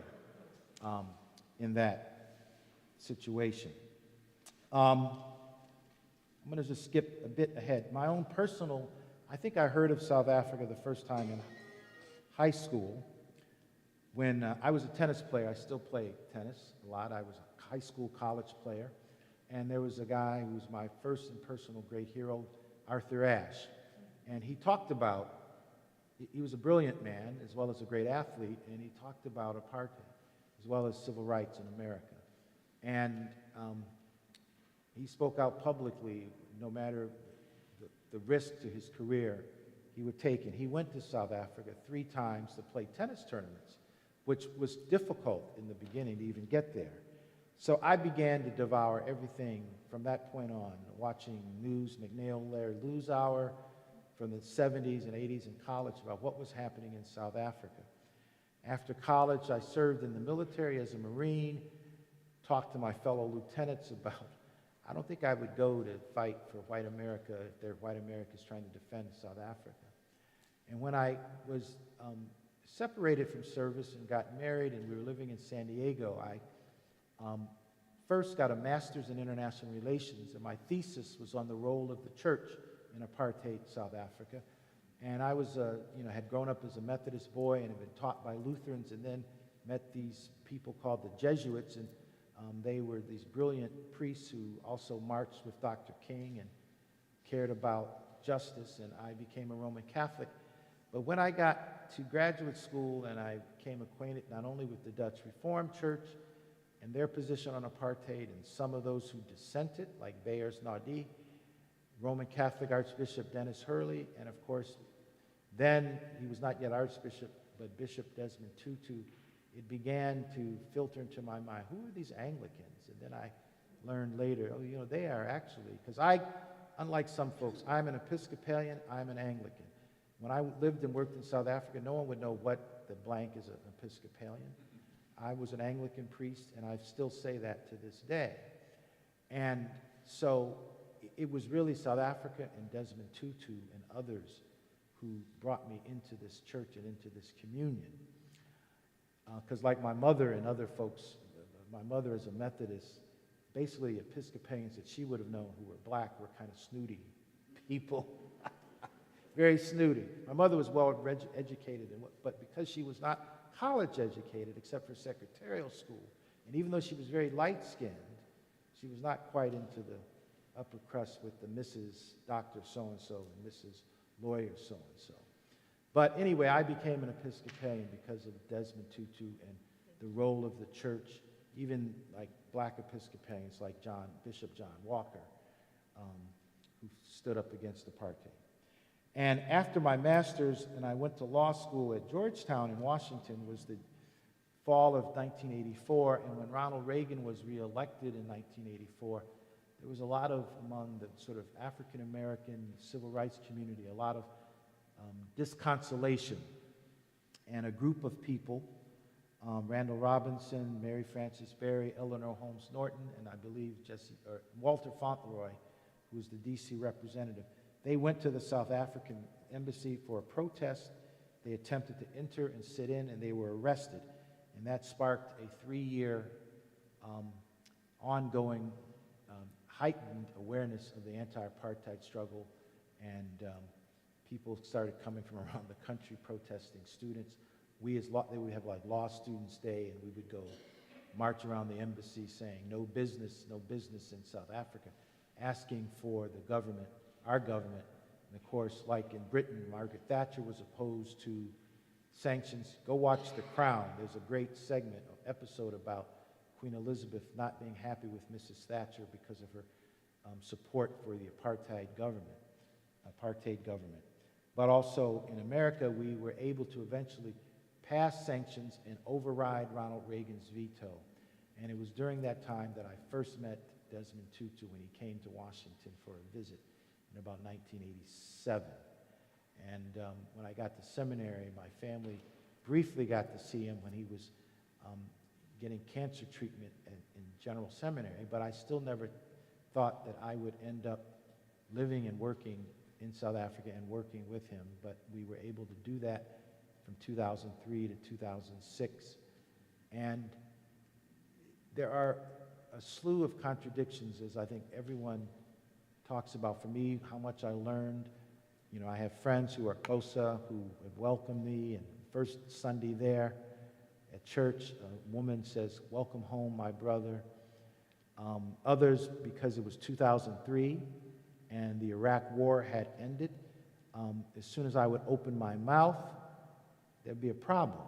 [SPEAKER 6] in that situation. I'm going to just skip a bit ahead. My own personal, I think I heard of South Africa the first time in high school when I was a tennis player. I still play tennis a lot. I was a high school, college player. And there was a guy who was my first and personal great hero, Arthur Ashe. And he talked about, he was a brilliant man as well as a great athlete, and he talked about apartheid as well as civil rights in America. And he spoke out publicly, no matter the risk to his career he would take. And he went to South Africa 3 times to play tennis tournaments, which was difficult in the beginning to even get there. So I began to devour everything from that point on, watching news, McNeil, Larry Lewis Hour from the 70s and 80s in college about what was happening in South Africa. After college, I served in the military as a Marine, talked to my fellow lieutenants about, I don't think I would go to fight for white America if white America is trying to defend South Africa. And when I was separated from service and got married and we were living in San Diego, I first got a master's in international relations, and my thesis was on the role of the church in apartheid South Africa. And I was, had grown up as a Methodist boy and had been taught by Lutherans, and then met these people called the Jesuits, and they were these brilliant priests who also marched with Dr. King and cared about justice, and I became a Roman Catholic. But when I got to graduate school and I became acquainted not only with the Dutch Reformed Church and their position on apartheid, and some of those who dissented, like Beyers Naudé, Roman Catholic Archbishop Dennis Hurley, and of course, then he was not yet Archbishop, but Bishop Desmond Tutu, it began to filter into my mind, who are these Anglicans? And then I learned later, oh, they are actually, because unlike some folks, I'm an Episcopalian, I'm an Anglican. When I lived and worked in South Africa, no one would know what the blank is an Episcopalian. I was an Anglican priest, and I still say that to this day. And so it was really South Africa and Desmond Tutu and others who brought me into this church and into this communion. Because like my mother and other folks, my mother is a Methodist, basically Episcopalians that she would have known who were black were kind of snooty people. Very snooty. My mother was well educated, but because she was not college educated except for secretarial school, and even though she was very light-skinned, she was not quite into the upper crust with the Mrs. Dr. So-and-so and Mrs. Lawyer so-and-so. But anyway, I became an Episcopalian because of Desmond Tutu and the role of the church, even like black Episcopalians like Bishop John Walker, who stood up against apartheid. And after my master's, and I went to law school at Georgetown in Washington, was the fall of 1984, and when Ronald Reagan was reelected in 1984, there was a lot of, among the sort of African-American civil rights community, a lot of disconsolation. And a group of people, Randall Robinson, Mary Frances Berry, Eleanor Holmes Norton, and I believe Walter Fauntleroy, who was the D.C. representative, they went to the South African embassy for a protest They attempted to enter and sit in, and they were arrested. And that sparked a 3-year ongoing heightened awareness of the anti-apartheid struggle, and people started coming from around the country protesting. Students, they would have like Law Students Day, and we would go march around the embassy saying, no business in South Africa, asking for the government, our government. And of course, like in Britain, Margaret Thatcher was opposed to sanctions. Go watch The Crown. There's a great segment, or episode about Queen Elizabeth not being happy with Mrs. Thatcher because of her support for the apartheid government. But also in America, we were able to eventually pass sanctions and override Ronald Reagan's veto. And it was during that time that I first met Desmond Tutu when he came to Washington for a visit in about 1987. And when I got to seminary, my family briefly got to see him when he was getting cancer treatment in general seminary, but I still never thought that I would end up living and working in South Africa and working with him, but we were able to do that from 2003 to 2006. And there are a slew of contradictions, as I think everyone talks about. For me, how much I learned. You know, I have friends who are Xhosa who have welcomed me, and first Sunday there at church, a woman says, "Welcome home, my brother." Others, because it was 2003 and the Iraq War had ended, as soon as I would open my mouth, there'd be a problem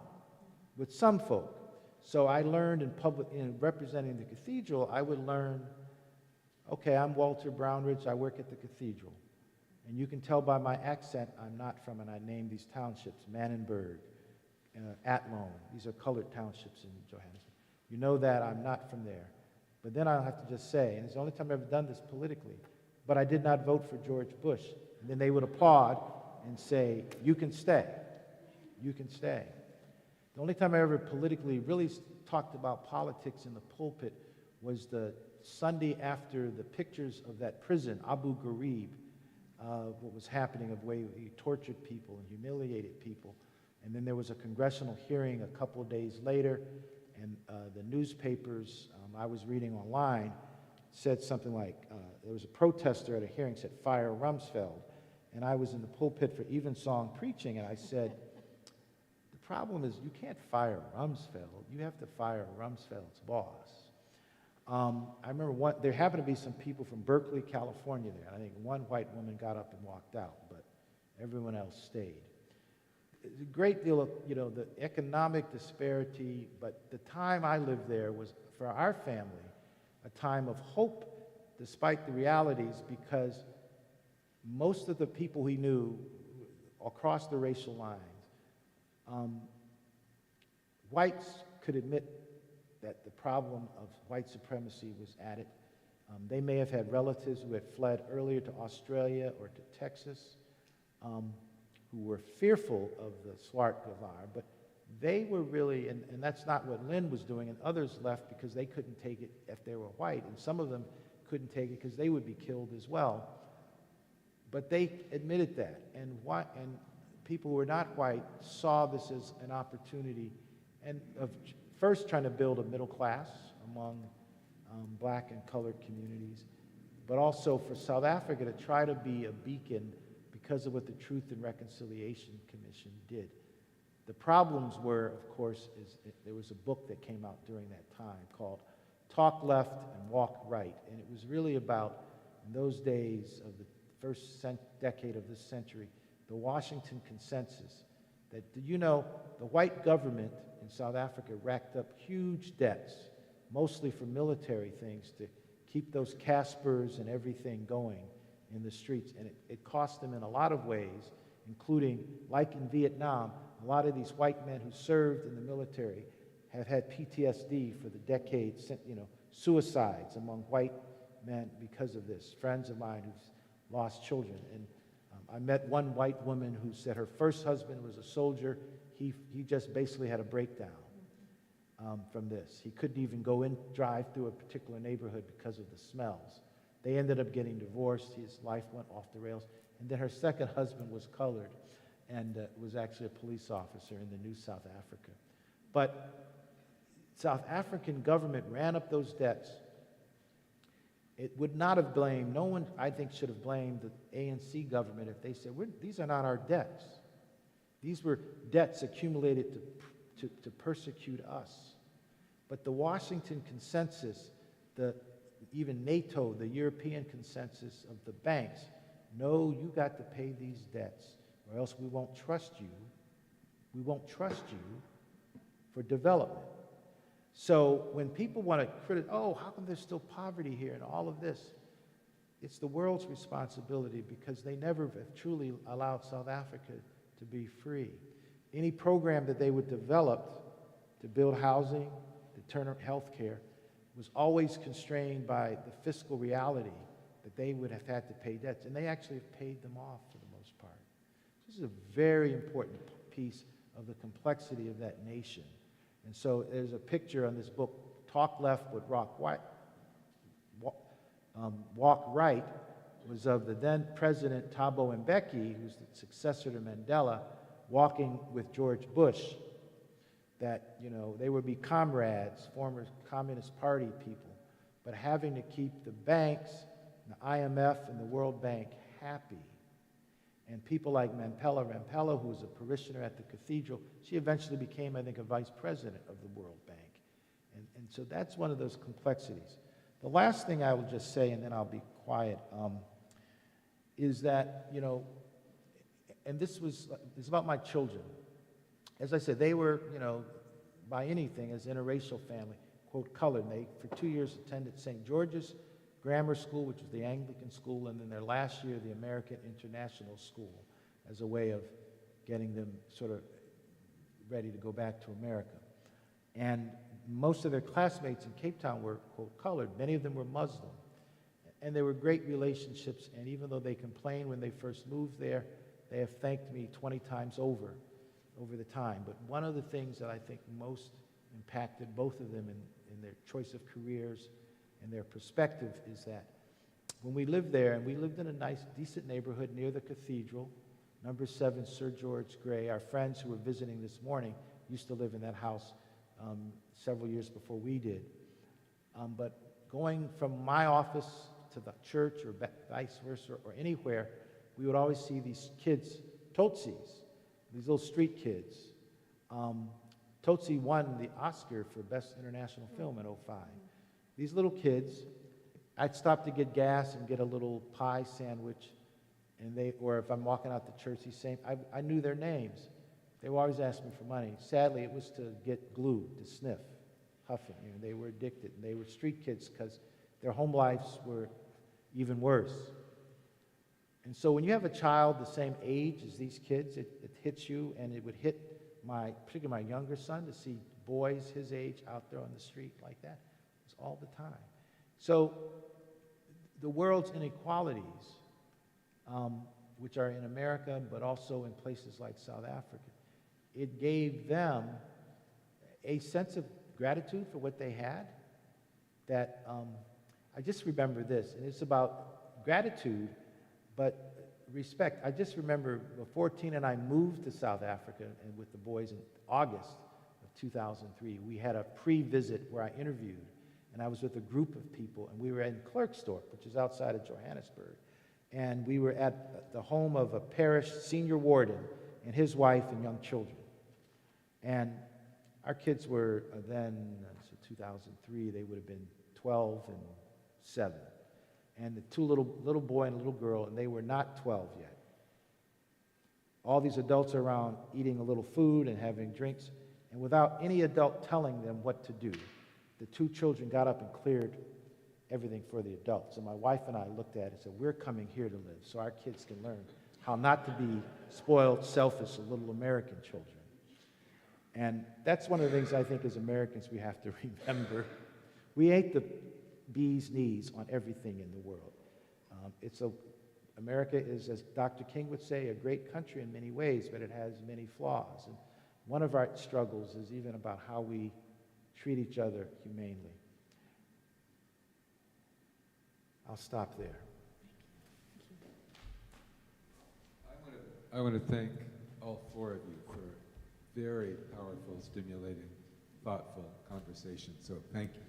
[SPEAKER 6] with some folk. So I learned in public, in representing the cathedral, I would learn, okay, I'm Walter Brownridge, I work at the cathedral. And you can tell by my accent, I'm not from, and I named these townships, Manenberg, Athlone. These are colored townships in Johannesburg. You know that I'm not from there. But then I'll have to just say, and it's the only time I've ever done this politically, but I did not vote for George Bush. And then they would applaud and say, you can stay. You can stay. The only time I ever politically really talked about politics in the pulpit was the Sunday after the pictures of that prison, Abu Ghraib, what was happening, of the way he tortured people and humiliated people. And then there was a congressional hearing a couple of days later, and the newspapers I was reading online said something like, there was a protester at a hearing said, "Fire Rumsfeld." And I was in the pulpit for evensong preaching, and I said, the problem is you can't fire Rumsfeld. You have to fire Rumsfeld's boss. I remember there happened to be some people from Berkeley, California there. I think one white woman got up and walked out, but everyone else stayed. It's a great deal of, you know, the economic disparity, but the time I lived there was, for our family, a time of hope despite the realities, because most of the people we knew across the racial lines, whites could admit that the problem of white supremacy was at it. They may have had relatives who had fled earlier to Australia or to Texas, who were fearful of the Swart Gavar, but they were really, and that's not what Lynn was doing, and others left because they couldn't take it if they were white, and some of them couldn't take it because they would be killed as well. But they admitted that, and people who were not white saw this as an opportunity, and of first trying to build a middle class among black and colored communities, but also for South Africa to try to be a beacon because of what the Truth and Reconciliation Commission did. The problems were, of course, there was a book that came out during that time called Talk Left and Walk Right, and it was really about, in those days of the first decade of this century, the Washington Consensus, that, you know, the white government in South Africa racked up huge debts, mostly for military things, to keep those Caspers and everything going in the streets. And it cost them in a lot of ways, including, like in Vietnam, a lot of these white men who served in the military have had PTSD for the decades, you know, suicides among white men because of this. Friends of mine who've lost children. And I met one white woman who said her first husband was a soldier. He just basically had a breakdown from this. He couldn't even drive through a particular neighborhood because of the smells. They ended up getting divorced. His life went off the rails. And then her second husband was colored. and was actually a police officer in the new South Africa. But South African government ran up those debts. It would not have blamed, no one, I think, should have blamed the ANC government if they said, these are not our debts. These were debts accumulated to persecute us. But the Washington consensus, even NATO, the European consensus of the banks, no, you got to pay these debts, or else we won't trust you. We won't trust you for development. So when people want to criticize, oh, how come there's still poverty here and all of this? It's the world's responsibility because they never have truly allowed South Africa to be free. Any program that they would develop to build housing, to turn up health care, was always constrained by the fiscal reality that they would have had to pay debts. And they actually have paid them off for the most part. This is a very important piece of the complexity of that nation. And so there's a picture on this book, Talk Left but Walk Right, was of the then President Thabo Mbeki, who's the successor to Mandela, walking with George Bush, that, you know, they would be comrades, former Communist Party people, but having to keep the banks, the IMF and the World Bank happy. And people like Rampella, who was a parishioner at the Cathedral, she eventually became, I think, a vice president of the World Bank. And so that's one of those complexities. The last thing I will just say, and then I'll be quiet, is that, you know, and this is about my children. As I said, they were, you know, by anything, as interracial family, quote, colored. And they, for 2 years, attended St. George's Grammar School, which was the Anglican school, and then their last year, the American International School, as a way of getting them sort of ready to go back to America. And most of their classmates in Cape Town were, quote, colored. Many of them were Muslim. And there were great relationships, and even though they complained when they first moved there, they have thanked me 20 times over the time. But one of the things that I think most impacted both of them in their choice of careers and their perspective is that when we lived there, and we lived in a nice, decent neighborhood near the Cathedral, number 7 Sir George Grey, our friends who were visiting this morning used to live in that house several years before we did. But going from my office to the church or vice versa or anywhere, we would always see these kids, Tutsis, these little street kids. Tutsi won the Oscar for Best International Film in '05. These little kids, I'd stop to get gas and get a little pie sandwich, and or if I'm walking out to church, I knew their names. They would always ask me for money. Sadly, it was to get glue, to sniff, huffing. You know, they were addicted, and they were street kids because their home lives were even worse. And so when you have a child the same age as these kids, it hits you, and it would hit particularly my younger son, to see boys his age out there on the street like that. It's all the time. So the world's inequalities, which are in America, but also in places like South Africa, it gave them a sense of gratitude for what they had that I just remember this, and it's about gratitude, but respect. I just remember before Tina and I moved to South Africa and with the boys in August of 2003, we had a pre-visit where I interviewed, and I was with a group of people, and we were in Klerksdorp, which is outside of Johannesburg, and we were at the home of a parish senior warden and his wife and young children. And our kids were then, so 2003, they would have been 12 and 7. And the two little boy and a little girl, and they were not 12 yet. All these adults are around eating a little food and having drinks, and without any adult telling them what to do, the two children got up and cleared everything for the adults. And my wife and I looked at it and said, we're coming here to live so our kids can learn how not to be spoiled, selfish, little American children. And that's one of the things I think as Americans we have to remember. We ate the bee's knees on everything in the world. America is, as Dr. King would say, a great country in many ways, but it has many flaws. And one of our struggles is even about how we treat each other humanely. I'll stop there.
[SPEAKER 4] I want to thank all four of you for very powerful, stimulating, thoughtful conversation. So thank you.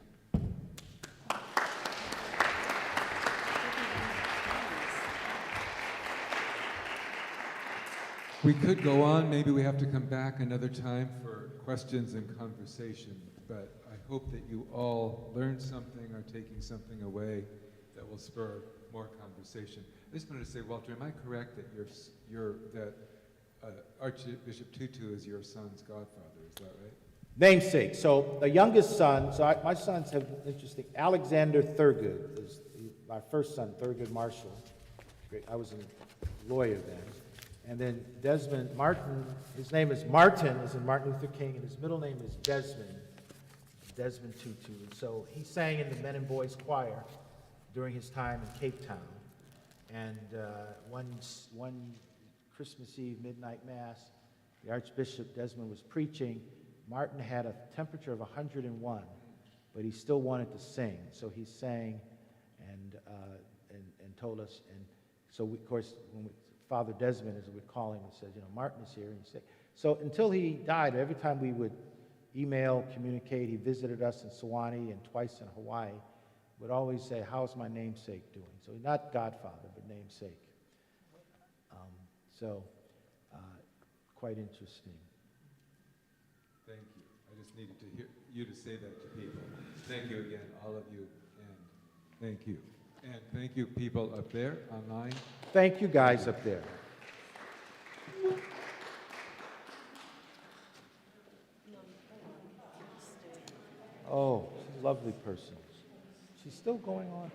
[SPEAKER 4] We could go on. Maybe we have to come back another time for questions and conversation. But I hope that you all learned something, are taking something away that will spur more conversation. I just wanted to say, Walter, am I correct that Archbishop Tutu is your son's godfather? Is that right?
[SPEAKER 6] Namesake. So the youngest son, my sons have interesting. Alexander Thurgood is my first son, Thurgood Marshall. Great. I was a lawyer then. And then Desmond Martin, his name is Martin, as in Martin Luther King, and his middle name is Desmond Tutu. And so he sang in the Men and Boys Choir during his time in Cape Town. And one Christmas Eve midnight mass, the Archbishop Desmond was preaching. Martin had a temperature of 101, but he still wanted to sing. So he sang and told us. And so, of course, when Father Desmond, as we call him, said, Martin is here, and he's sick. So until he died, every time we would email, communicate, he visited us in Sewanee and twice in Hawaii, would always say, how's my namesake doing? So not godfather, but namesake. Quite interesting.
[SPEAKER 4] Thank you. I just needed to hear you to say that to people. Thank you again, all of you, and thank you. And thank you, people up there online.
[SPEAKER 6] Thank you, guys up there. Oh, she's a lovely person. She's still going on.